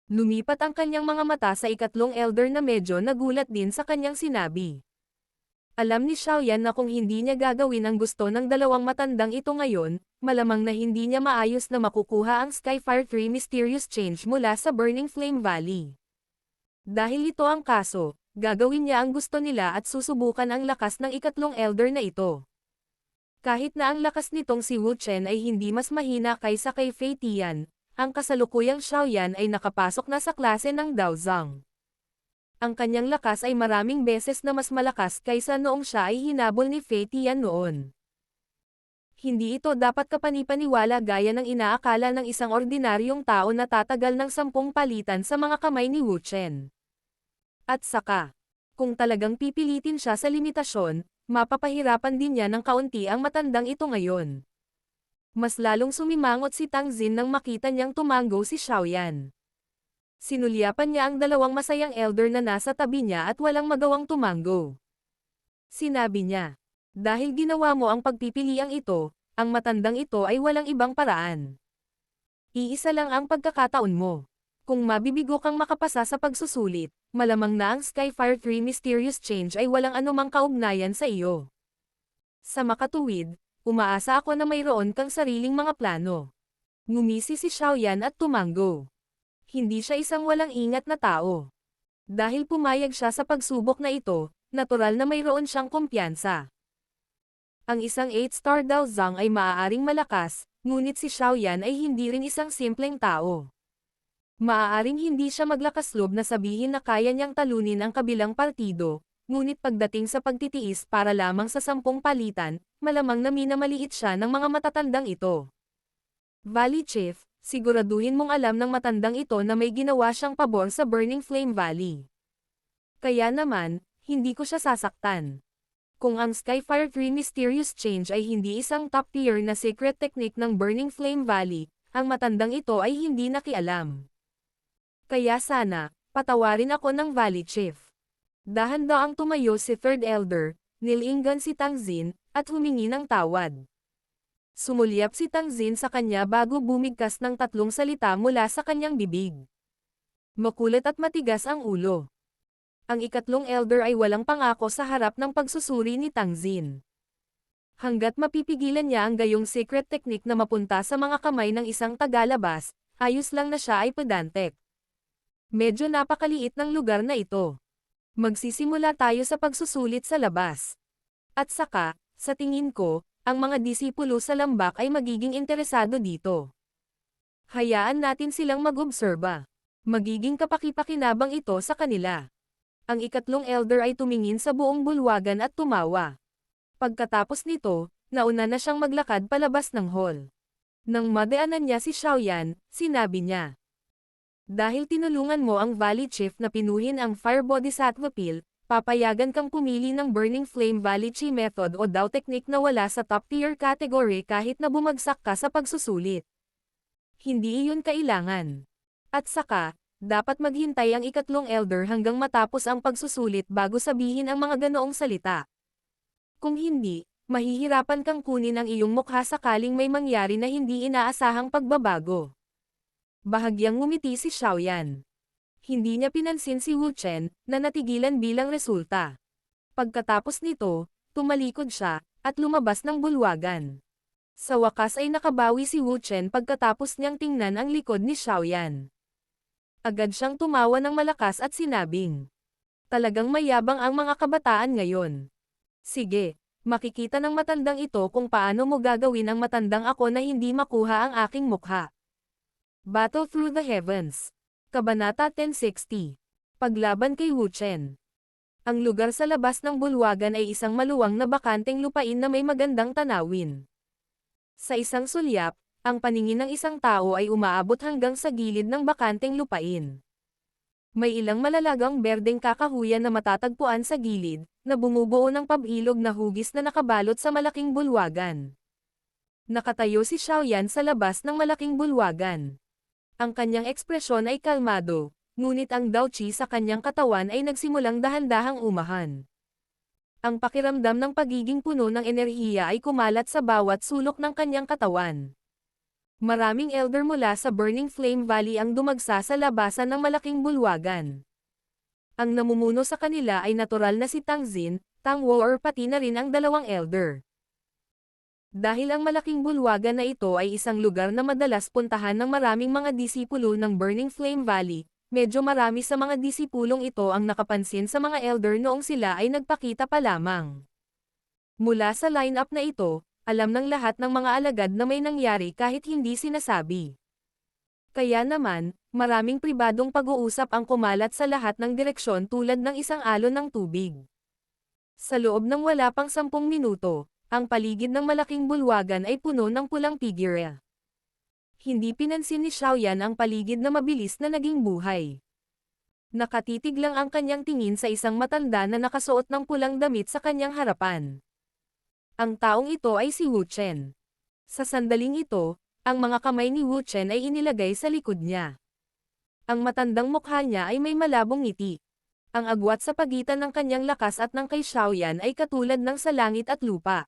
Lumipat ang kanyang mga mata sa ikatlong elder na medyo nagulat din sa kanyang sinabi. Alam ni Xiaoyan na kung hindi niya gagawin ang gusto ng dalawang matandang ito ngayon, malamang na hindi niya maayos na makukuha ang Skyfire 3 Mysterious Change mula sa Burning Flame Valley. Dahil ito ang kaso, gagawin niya ang gusto nila at susubukan ang lakas ng ikatlong elder na ito. Kahit na ang lakas nitong si Wu Chen ay hindi mas mahina kaysa kay Fei Tian, ang kasalukuyang Xiaoyan ay nakapasok na sa klase ng Daozang. Ang kanyang lakas ay maraming beses na mas malakas kaysa noong siya ay hinabol ni Fei Tian noon. Hindi ito dapat kapanipaniwala gaya ng inaakala ng isang ordinaryong tao na tatagal ng 10 palitan sa mga kamay ni Wu Chen. At saka, kung talagang pipilitin siya sa limitasyon, mapapahirapan din niya ng kaunti ang matandang ito ngayon. Mas lalong sumimangot si Tang Xin nang makita niyang tumango si Xiaoyan. Sinulyapan niya ang dalawang masayang elder na nasa tabi niya at walang magawang tumango. Sinabi niya, dahil ginawa mo ang pagpipiliang ito, ang matandang ito ay walang ibang paraan. Iisa lang ang pagkakataon mo. Kung mabibigo kang makapasa sa pagsusulit, malamang na ang Skyfire 3 Mysterious Change ay walang anumang kaugnayan sa iyo. Sa makatuwid, umaasa ako na mayroon kang sariling mga plano. Ngumisi si Xiaoyan at tumango. Hindi siya isang walang ingat na tao. Dahil pumayag siya sa pagsubok na ito, natural na mayroon siyang kumpiyansa. Ang isang 8-star Dao Zhang ay maaaring malakas, ngunit si Xiaoyan ay hindi rin isang simpleng tao. Maaaring hindi siya maglakas-loob na sabihin na kaya niyang talunin ang kabilang partido, ngunit pagdating sa pagtitiis para lamang sa 10 palitan, malamang na minamaliit siya ng mga matatandang ito. Valley Chief, siguraduhin mong alam ng matandang ito na may ginawa siyang pabor sa Burning Flame Valley. Kaya naman, hindi ko siya sasaktan. Kung ang Skyfire 3 Mysterious Change ay hindi isang top-tier na secret technique ng Burning Flame Valley, ang matandang ito ay hindi nakialam. Kaya sana, patawarin ako ng Valley Chief. Dahan-daang tumayo si Third Elder, nilingan si Tang Xin, at humingi ng tawad. Sumulyap si Tang Xin sa kanya bago bumigkas ng 3 salita mula sa kanyang bibig. Makulit at matigas ang ulo. Ang ikatlong elder ay walang pangako sa harap ng pagsusuri ni Tang Xin. Hanggat mapipigilan niya ang gayong secret technique na mapunta sa mga kamay ng isang tagalabas, ayos lang na siya ay pedantek. Medyo napakaliit ng lugar na ito. Magsisimula tayo sa pagsusulit sa labas. At saka, sa tingin ko, ang mga disipulo sa lambak ay magiging interesado dito. Hayaan natin silang mag-obserba. Magiging kapaki-pakinabang ito sa kanila. Ang ikatlong elder ay tumingin sa buong bulwagan at tumawa. Pagkatapos nito, nauna na siyang maglakad palabas ng hall. Nang madaanan niya si Xiaoyan, sinabi niya, dahil tinulungan mo ang Valley Chief na pinuhin ang Fire Bodhisattva Pill, papayagan kang pumili ng Burning Flame Valley Chi Method o Dao Technique na wala sa top-tier category kahit na bumagsak ka sa pagsusulit. Hindi iyon kailangan. At saka, dapat maghintay ang ikatlong elder hanggang matapos ang pagsusulit bago sabihin ang mga ganoong salita. Kung hindi, mahihirapan kang kunin ang iyong mukha sakaling may mangyari na hindi inaasahang pagbabago. Bahagyang ngumiti si Xiaoyan. Hindi niya pinansin si Wu Chen, na natigilan bilang resulta. Pagkatapos nito, tumalikod siya, at lumabas ng bulwagan. Sa wakas ay nakabawi si Wu Chen pagkatapos niyang tingnan ang likod ni Xiaoyan. Agad siyang tumawa ng malakas at sinabing, talagang mayabang ang mga kabataan ngayon. Sige, makikita ng matandang ito kung paano mo gagawin ang matandang ako na hindi makuha ang aking mukha. Battle Through the Heavens. Kabanata 1060. Paglaban kay Wu Chen. Ang lugar sa labas ng bulwagan ay isang maluwang na bakanteng lupain na may magandang tanawin. Sa isang sulyap, ang paningin ng isang tao ay umaabot hanggang sa gilid ng bakanteng lupain. May ilang malalagang berdeng kakahuyan na matatagpuan sa gilid, na bumubuo ng pabilog na hugis na nakabalot sa malaking bulwagan. Nakatayo si Xiaoyan sa labas ng malaking bulwagan. Ang kanyang ekspresyon ay kalmado, ngunit ang Dao Qi sa kanyang katawan ay nagsimulang dahan-dahang umahan. Ang pakiramdam ng pagiging puno ng enerhiya ay kumalat sa bawat sulok ng kanyang katawan. Maraming elder mula sa Burning Flame Valley ang dumagsa sa labasan ng malaking bulwagan. Ang namumuno sa kanila ay natural na si Tang Xin, Tang Wo pati na rin ang dalawang elder. Dahil ang malaking bulwagan na ito ay isang lugar na madalas puntahan ng maraming mga disipulo ng Burning Flame Valley, medyo marami sa mga disipulong ito ang nakapansin sa mga elder noong sila ay nagpakita pa lamang. Mula sa lineup na ito, alam ng lahat ng mga alagad na may nangyari kahit hindi sinasabi. Kaya naman, maraming pribadong pag-uusap ang kumalat sa lahat ng direksyon tulad ng isang alon ng tubig. Sa loob ng wala pang 10 minuto, ang paligid ng malaking bulwagan ay puno ng pulang figure. Hindi pinansin ni Xiaoyan ang paligid na mabilis na naging buhay. Nakatitig lang ang kanyang tingin sa isang matanda na nakasuot ng pulang damit sa kanyang harapan. Ang taong ito ay si Wu Chen. Sa sandaling ito, ang mga kamay ni Wu Chen ay inilagay sa likod niya. Ang matandang mukha niya ay may malabong ngiti. Ang agwat sa pagitan ng kanyang lakas at ng kay Xiaoyan ay katulad ng sa langit at lupa.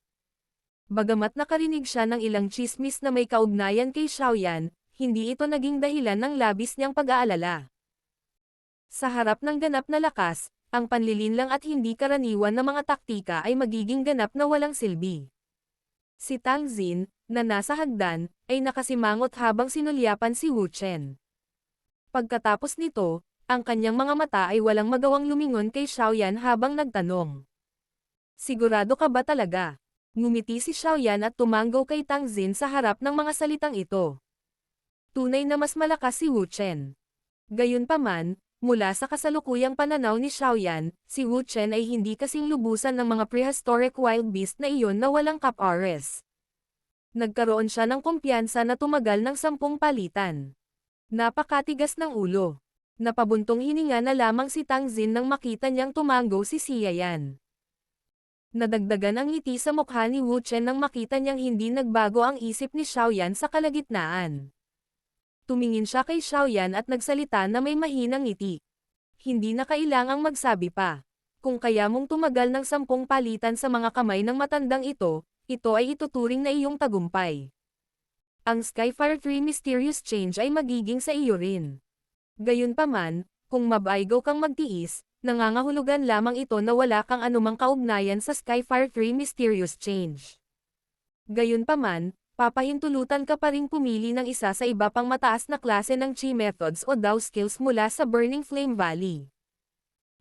Bagamat nakarinig siya ng ilang tsismis na may kaugnayan kay Xiaoyan, hindi ito naging dahilan ng labis niyang pag-aalala. Sa harap ng ganap na lakas, ang panlilinlang at hindi karaniwan na mga taktika ay magiging ganap na walang silbi. Si Tang Xin, na nasa hagdan, ay nakasimangot habang sinulyapan si Wu Chen. Pagkatapos nito, ang kanyang mga mata ay walang magawang lumingon kay Xiaoyan habang nagtanong. Sigurado ka ba talaga? Ngumiti si Xiaoyan at tumanggaw kay Tang Xin sa harap ng mga salitang ito. Tunay na mas malakas si Wu Chen. Gayunpaman, mula sa kasalukuyang pananaw ni Xiaoyan, si Wu Chen ay hindi kasing lubusan ng mga prehistoric wild beast na iyon na walang kapares. Nagkaroon siya ng kumpiyansa na tumagal ng 10 palitan. Napakatigas ng ulo. Napabuntong hininga na lamang si Tang Xin nang makita niyang tumango si Xiaoyan. Nadagdagan ang ngiti sa mukha ni Wu Chen nang makita niyang hindi nagbago ang isip ni Xiaoyan sa kalagitnaan. Tumingin siya kay Xiaoyan at nagsalita na may mahinang ngiti. Hindi na kailangang magsabi pa. Kung kaya mong tumagal ng 10 palitan sa mga kamay ng matandang ito ay ituturing na iyong tagumpay. Ang Skyfire 3 Mysterious Change ay magiging sa iyo rin. Gayunpaman, kung mabaygo kang magtiis, nangangahulugan lamang ito na wala kang anumang kaugnayan sa Skyfire 3 Mysterious Change. Gayunpaman, papahintulutan ka pa ring pumili ng isa sa iba pang mataas na klase ng Chi methods o Dao skills mula sa Burning Flame Valley.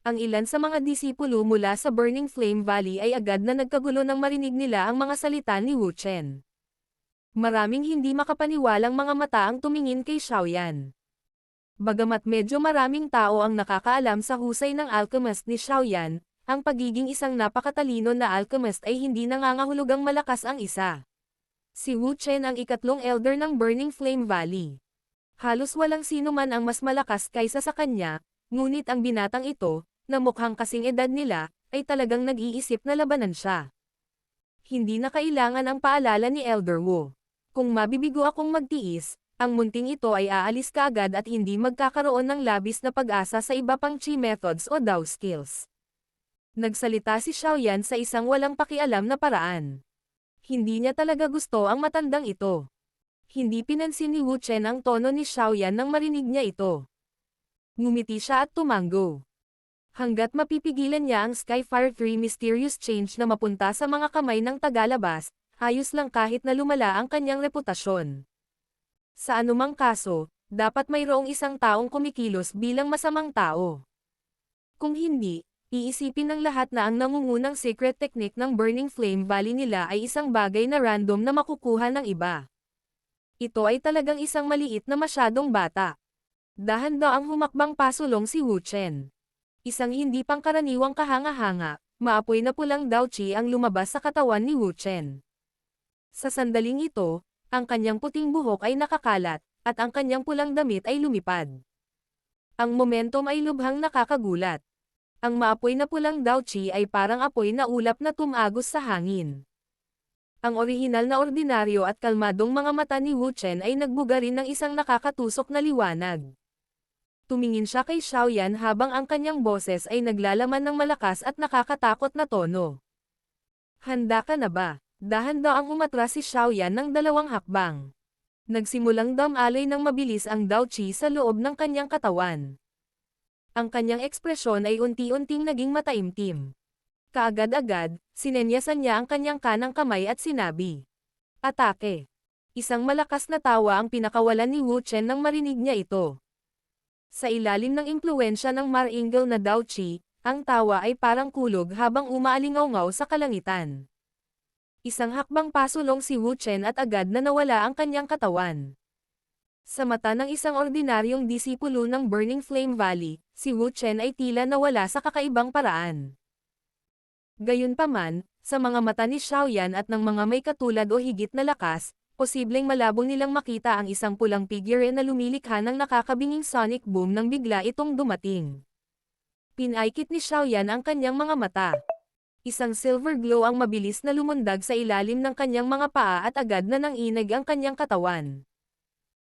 Ang ilan sa mga disipulo mula sa Burning Flame Valley ay agad na nagkagulo nang marinig nila ang mga salita ni Wu Chen. Maraming hindi makapaniwalang mga mata ang tumingin kay Xiaoyan. Bagamat medyo maraming tao ang nakakaalam sa husay ng alchemist ni Xiaoyan, ang pagiging isang napakatalino na alchemist ay hindi nangangahulugang malakas ang isa. Si Wu Chen ang ikatlong elder ng Burning Flame Valley. Halos walang sino man ang mas malakas kaysa sa kanya, ngunit ang binatang ito, na mukhang kasing edad nila, ay talagang nag-iisip na labanan siya. Hindi na kailangan ang paalala ni Elder Wu. Kung mabibigo akong magtiis, ang munting ito ay aalis kaagad at hindi magkakaroon ng labis na pag-asa sa iba pang Chi methods o Dao skills. Nagsalita si Xiaoyan sa isang walang pakialam na paraan. Hindi niya talaga gusto ang matandang ito. Hindi pinansin ni Wu Chen ang tono ni Xiaoyan nang marinig niya ito. Ngumiti siya at tumango. Hanggat mapipigilan niya ang Skyfire 3 Mysterious Change na mapunta sa mga kamay ng tagalabas, ayos lang kahit na lumala ang kanyang reputasyon. Sa anumang kaso, dapat mayroong isang taong kumikilos bilang masamang tao. Kung hindi, iisipin ng lahat na ang nangungunang secret technique ng Burning Flame Valley nila ay isang bagay na random na makukuha ng iba. Ito ay talagang isang maliit na masyadong bata. Dahan-daang humakbang pasulong si Wu Chen. Isang hindi pangkaraniwang kahanga-hanga, maapoy na pulang Dao Chi ang lumabas sa katawan ni Wu Chen. Sa sandaling ito, ang kanyang puting buhok ay nakakalat, at ang kanyang pulang damit ay lumipad. Ang momentum ay lubhang nakakagulat. Ang maapoy na pulang Dao Chi ay parang apoy na ulap na tumagos sa hangin. Ang orihinal na ordinaryo at kalmadong mga mata ni Wu Chen ay nagbuga rin ng isang nakakatusok na liwanag. Tumingin siya kay Xiaoyan habang ang kanyang boses ay naglalaman ng malakas at nakakatakot na tono. Handa ka na ba? Dahan-daang umatras si Xiaoyan ng 2 hakbang. Nagsimulang damaloy ng mabilis ang Dao Chi sa loob ng kanyang katawan. Ang kanyang ekspresyon ay unti-unting naging mataimtim. Kaagad-agad, sinenyasan niya ang kanyang kanang kamay at sinabi, "Atake!" Isang malakas na tawa ang pinakawalan ni Wu Chen nang marinig niya ito. Sa ilalim ng impluwensya ng maringal na Dao Chi, ang tawa ay parang kulog habang umaalingaw-ngaw sa kalangitan. Isang hakbang pasulong si Wu Chen at agad na nawala ang kanyang katawan. Sa mata ng isang ordinaryong disipulo ng Burning Flame Valley, si Wu Chen ay tila nawala sa kakaibang paraan. Gayunpaman, sa mga mata ni Xiaoyan at ng mga may katulad o higit na lakas, posibleng malabo nilang makita ang isang pulang figure na lumilikha ng nakakabinging sonic boom nang bigla itong dumating. Pinaikit ni Xiaoyan ang kanyang mga mata. Isang silver glow ang mabilis na lumundag sa ilalim ng kanyang mga paa at agad na nanginig ang kanyang katawan.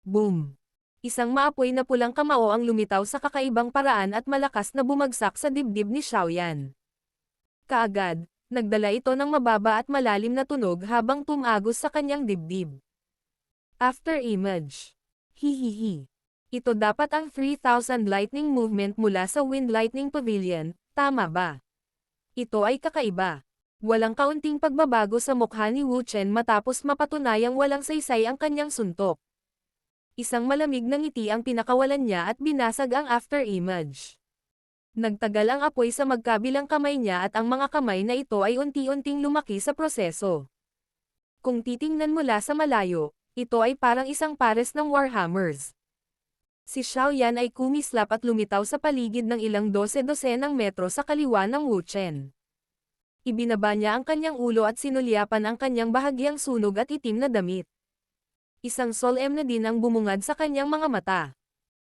Boom! Isang maapoy na pulang kamao ang lumitaw sa kakaibang paraan at malakas na bumagsak sa dibdib ni Xiaoyan. Kaagad, nagdala ito ng mababa at malalim na tunog habang tumagos sa kanyang dibdib. After image. Hihihi. Ito dapat ang 3,000 lightning movement mula sa Wind Lightning Pavilion, tama ba? Ito ay kakaiba. Walang kaunting pagbabago sa mukha ni Wu Chen matapos mapatunayang walang saysay ang kanyang suntok. Isang malamig na ngiti ang pinakawalan niya at binasag ang after image. Nagtagal ang apoy sa magkabilang kamay niya at ang mga kamay na ito ay unti-unting lumaki sa proseso. Kung titingnan mula sa malayo, ito ay parang isang pares ng Warhammers. Si Xiaoyan ay kumislap at lumitaw sa paligid ng ilang dose-dosenang metro sa kaliwa ng Wu Chen. Ibinaba niya ang kanyang ulo at sinulyapan ang kanyang bahagyang sunog at itim na damit. Isang solemn na din ang bumungad sa kanyang mga mata.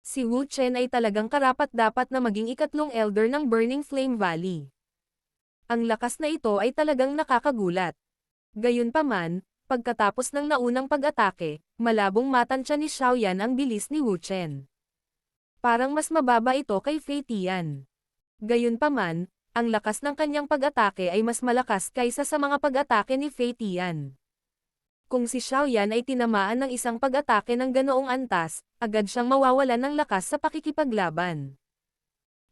Si Wu Chen ay talagang karapat-dapat na maging ikatlong elder ng Burning Flame Valley. Ang lakas na ito ay talagang nakakagulat. Gayunpaman, pagkatapos ng naunang pag-atake, malabong matansya ni Xiaoyan ang bilis ni Wu Chen. Parang mas mababa ito kay Fei Tian. Gayunpaman, ang lakas ng kanyang pag-atake ay mas malakas kaysa sa mga pag-atake ni Fei Tian. Kung si Xiaoyan ay tinamaan ng isang pag-atake ng ganoong antas, agad siyang mawawalan ng lakas sa pakikipaglaban.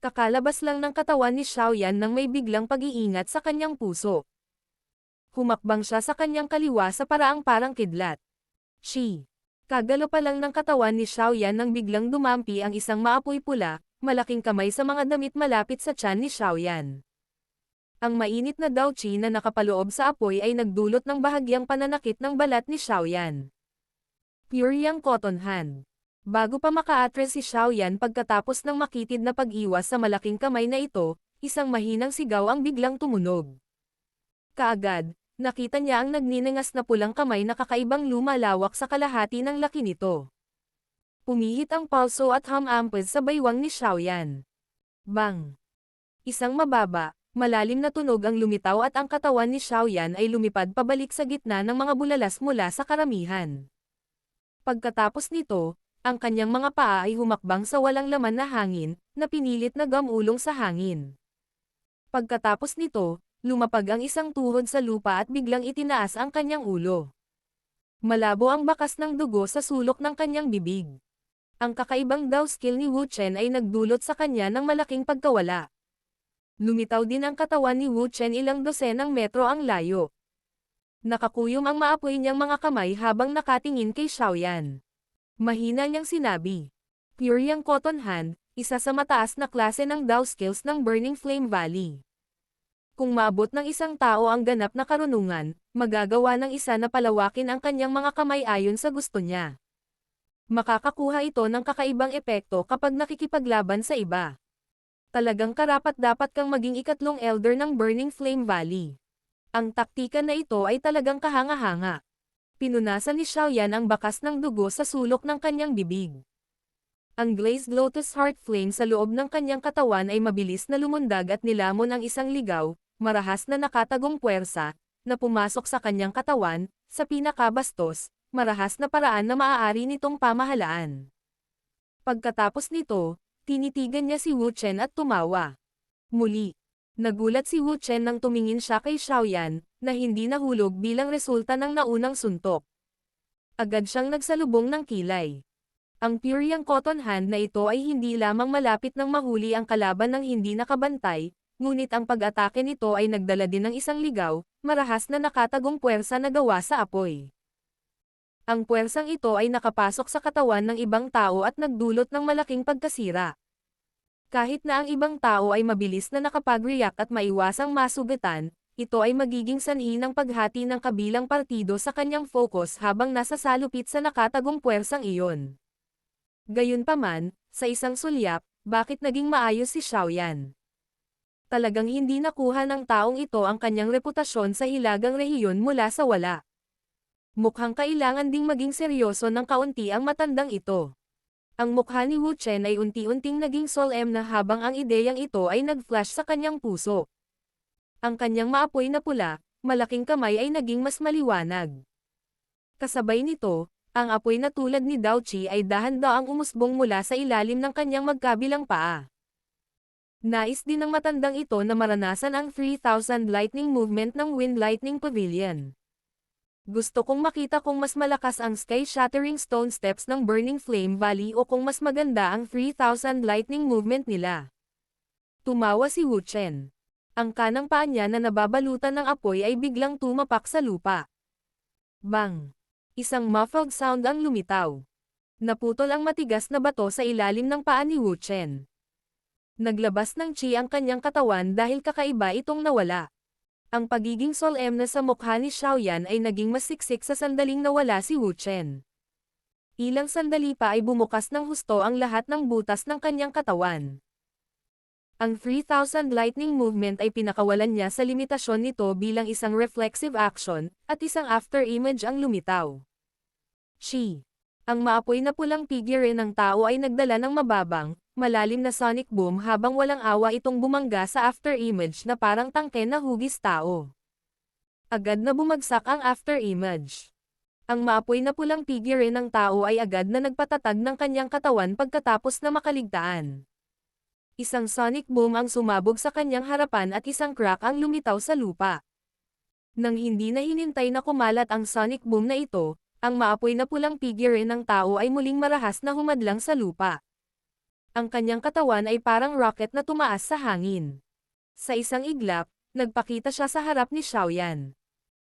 Kakalabas lang ng katawan ni Xiaoyan nang may biglang pag-iingat sa kanyang puso. Humakbang siya sa kanyang kaliwa sa paraang parang kidlat. Shi! Kagalo pa lang ng katawan ni Xiaoyan nang biglang dumampi ang isang maapoy pula, malaking kamay sa mga damit malapit sa tiyan ni Xiaoyan. Ang mainit na daochi na nakapaloob sa apoy ay nagdulot ng bahagyang pananakit ng balat ni Xiaoyan. Pure yang cotton hand. Bago pa maka-atres si Xiaoyan pagkatapos ng makitid na pag-iwas sa malaking kamay na ito, isang mahinang sigaw ang biglang tumunog. Kaagad, nakita niya ang nagniningas na pulang kamay na kakaibang lumalawak sa kalahati ng laki nito. Pumihit ang palso at hamampes sa baywang ni Xiaoyan. Bang! Isang mababa, malalim na tunog ang lumitaw at ang katawan ni Xiaoyan ay lumipad pabalik sa gitna ng mga bulalas mula sa karamihan. Pagkatapos nito, ang kanyang mga paa ay humakbang sa walang laman na hangin, na pinilit na gamulong sa hangin. Pagkatapos nito, lumapag ang isang tuhod sa lupa at biglang itinaas ang kanyang ulo. Malabo ang bakas ng dugo sa sulok ng kanyang bibig. Ang kakaibang daw skill ni Wu Chen ay nagdulot sa kanya ng malaking pagkawala. Lumitaw din ang katawan ni Wu Chen ilang dosenang metro ang layo. Nakakuyom ang maapoy niyang mga kamay habang nakatingin kay Xiaoyan. Mahina niyang sinabi. Pure yang cotton hand, isa sa mataas na klase ng Dao skills ng Burning Flame Valley. Kung maabot ng isang tao ang ganap na karunungan, magagawa ng isa na palawakin ang kanyang mga kamay ayon sa gusto niya. Makakakuha ito ng kakaibang epekto kapag nakikipaglaban sa iba. Talagang karapat-dapat kang maging ikatlong elder ng Burning Flame Valley. Ang taktika na ito ay talagang kahanga-hanga. Pinunasan ni Xiaoyan ang bakas ng dugo sa sulok ng kanyang bibig. Ang glazed lotus heart flame sa loob ng kanyang katawan ay mabilis na lumundag at nilamon ang isang ligaw, marahas na nakatagong puwersa, na pumasok sa kanyang katawan, sa pinakabastos, marahas na paraan na maaari nitong pamahalaan. Pagkatapos nito, tinitigan niya si Wu Chen at tumawa. Muli, nagulat si Wu Chen nang tumingin siya kay Xiaoyan, na hindi nahulog bilang resulta ng naunang suntok. Agad siyang nagsalubong ng kilay. Ang pure yang cotton hand na ito ay hindi lamang malapit ng mahuli ang kalaban ng hindi nakabantay, ngunit ang pag-atake nito ay nagdala din ng isang ligaw, marahas na nakatagong puwersa na gawa sa apoy. Ang puwersang ito ay nakapasok sa katawan ng ibang tao at nagdulot ng malaking pagkasira. Kahit na ang ibang tao ay mabilis na nakapag-react at maiwasang masugatan, ito ay magiging sanhi ng paghati ng kabilang partido sa kanyang focus habang nasa salupit sa nakatagong puwersang iyon. Gayunpaman, sa isang sulyap, bakit naging maayos si Xiaoyan? Talagang hindi nakuha ng taong ito ang kanyang reputasyon sa hilagang rehiyon mula sa wala. Mukhang kailangan ding maging seryoso ng kaunti ang matandang ito. Ang mukha ni Wu Chen ay unti-unting naging solemn na habang ang ideyang ito ay nag-flash sa kanyang puso. Ang kanyang maapoy na pula, malaking kamay ay naging mas maliwanag. Kasabay nito, ang apoy na tulad ni Dao Qi ay dahan-daang umusbong mula sa ilalim ng kanyang magkabilang paa. Nais din ng matandang ito na maranasan ang 3,000 lightning movement ng Wind Lightning Pavilion. Gusto kong makita kung mas malakas ang sky-shattering stone steps ng Burning Flame Valley o kung mas maganda ang 3,000 lightning movement nila. Tumawa si Wu Chen. Ang kanang paa niya na nababalutan ng apoy ay biglang tumapak sa lupa. Bang! Isang muffled sound ang lumitaw. Naputol ang matigas na bato sa ilalim ng paa ni Wu Chen. Naglabas ng chi ang kanyang katawan dahil kakaiba itong nawala. Ang pagiging solemn na sa mukha ni Xiaoyan ay naging mas siksik sa sandaling nawala si Wu Chen. Ilang sandali pa ay bumukas ng husto ang lahat ng butas ng kanyang katawan. Ang 3,000 lightning movement ay pinakawalan niya sa limitasyon nito bilang isang reflexive action, at isang after-image ang lumitaw. Chi. Ang maapoy na pulang figure ng tao ay nagdala ng mababang, malalim na sonic boom habang walang awa itong bumangga sa after-image na parang tangke na hugis tao. Agad na bumagsak ang after-image. Ang maapoy na pulang figure ng tao ay agad na nagpatatag ng kanyang katawan pagkatapos na makaligtaan. Isang sonic boom ang sumabog sa kanyang harapan at isang crack ang lumitaw sa lupa. Nang hindi na hinintay na kumalat ang sonic boom na ito, ang maapoy na pulang figure ng tao ay muling marahas na humadlang sa lupa. Ang kanyang katawan ay parang rocket na tumaas sa hangin. Sa isang iglap, nagpakita siya sa harap ni Xiaoyan.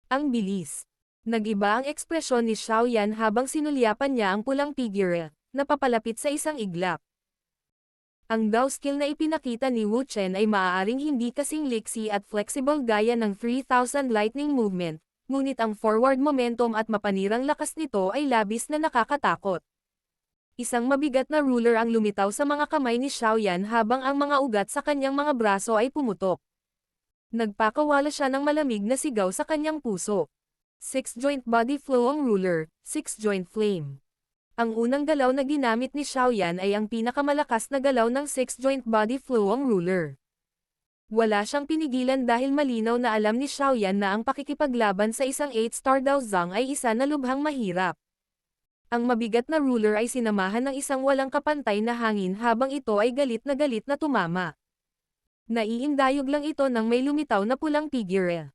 Ang bilis. Nag-iba ang ekspresyon ni Xiaoyan habang sinulyapan niya ang pulang figure, na papalapit sa isang iglap. Ang Dao skill na ipinakita ni Wu Chen ay maaaring hindi kasing liksi at flexible gaya ng 3,000 lightning movement, ngunit ang forward momentum at mapanirang lakas nito ay labis na nakakatakot. Isang mabigat na ruler ang lumitaw sa mga kamay ni Xiaoyan habang ang mga ugat sa kanyang mga braso ay pumutok. Nagpakawala siya ng malamig na sigaw sa kanyang puso. 6-joint body flow ang ruler, 6-joint flame. Ang unang galaw na ginamit ni Xiaoyan ay ang pinakamalakas na galaw ng 6-joint body flow ang ruler. Wala siyang pinigilan dahil malinaw na alam ni Xiaoyan na ang pakikipaglaban sa isang 8-star Dao Zhang ay isa na lubhang mahirap. Ang mabigat na ruler ay sinamahan ng isang walang kapantay na hangin habang ito ay galit na tumama. Naiindayog lang ito ng may lumitaw na pulang figure.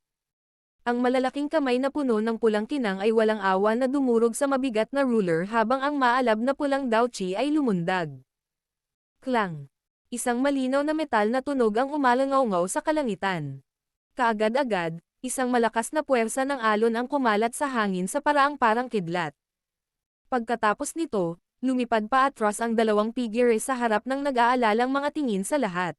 Ang malalaking kamay na puno ng pulang kinang ay walang awa na dumurog sa mabigat na ruler habang ang maalab na pulang Dao Qi ay lumundag. Klang! Isang malinaw na metal na tunog ang umalangaw-ngaw sa kalangitan. Kaagad-agad, isang malakas na puwersa ng alon ang kumalat sa hangin sa paraang parang kidlat. Pagkatapos nito, lumipad pa atras ang dalawang figure sa harap ng nag-aalalang mga tingin sa lahat.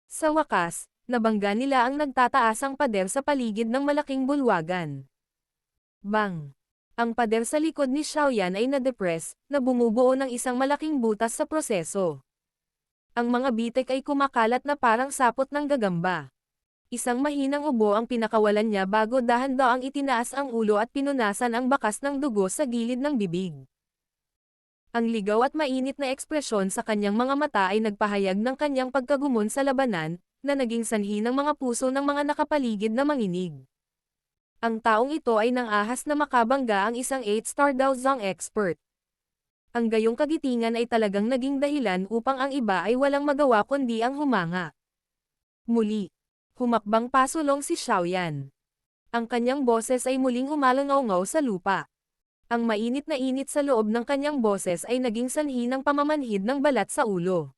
Sa wakas, nabangga nila ang nagtataasang pader sa paligid ng malaking bulwagan. Bang! Ang pader sa likod ni Xiaoyan ay na-depress, na bumubuo ng isang malaking butas sa proseso. Ang mga bitek ay kumakalat na parang sapot ng gagamba. Isang mahinang ubo ang pinakawalan niya bago dahan-daang itinaas ang ulo at pinunasan ang bakas ng dugo sa gilid ng bibig. Ang ligaw at mainit na ekspresyon sa kanyang mga mata ay nagpahayag ng kanyang pagkagumon sa labanan, na naging sanhi ng mga puso ng mga nakapaligid na manginig. Ang taong ito ay nang-ahas na makabangga ang isang 8-star Dao Zhang expert. Ang gayong kagitingan ay talagang naging dahilan upang ang iba ay walang magawa kundi ang humanga. Muli, humakbang pasulong si Xiaoyan. Ang kanyang boses ay muling umalangaw-ngaw sa lupa. Ang mainit na init sa loob ng kanyang boses ay naging sanhi ng pamamanhid ng balat sa ulo.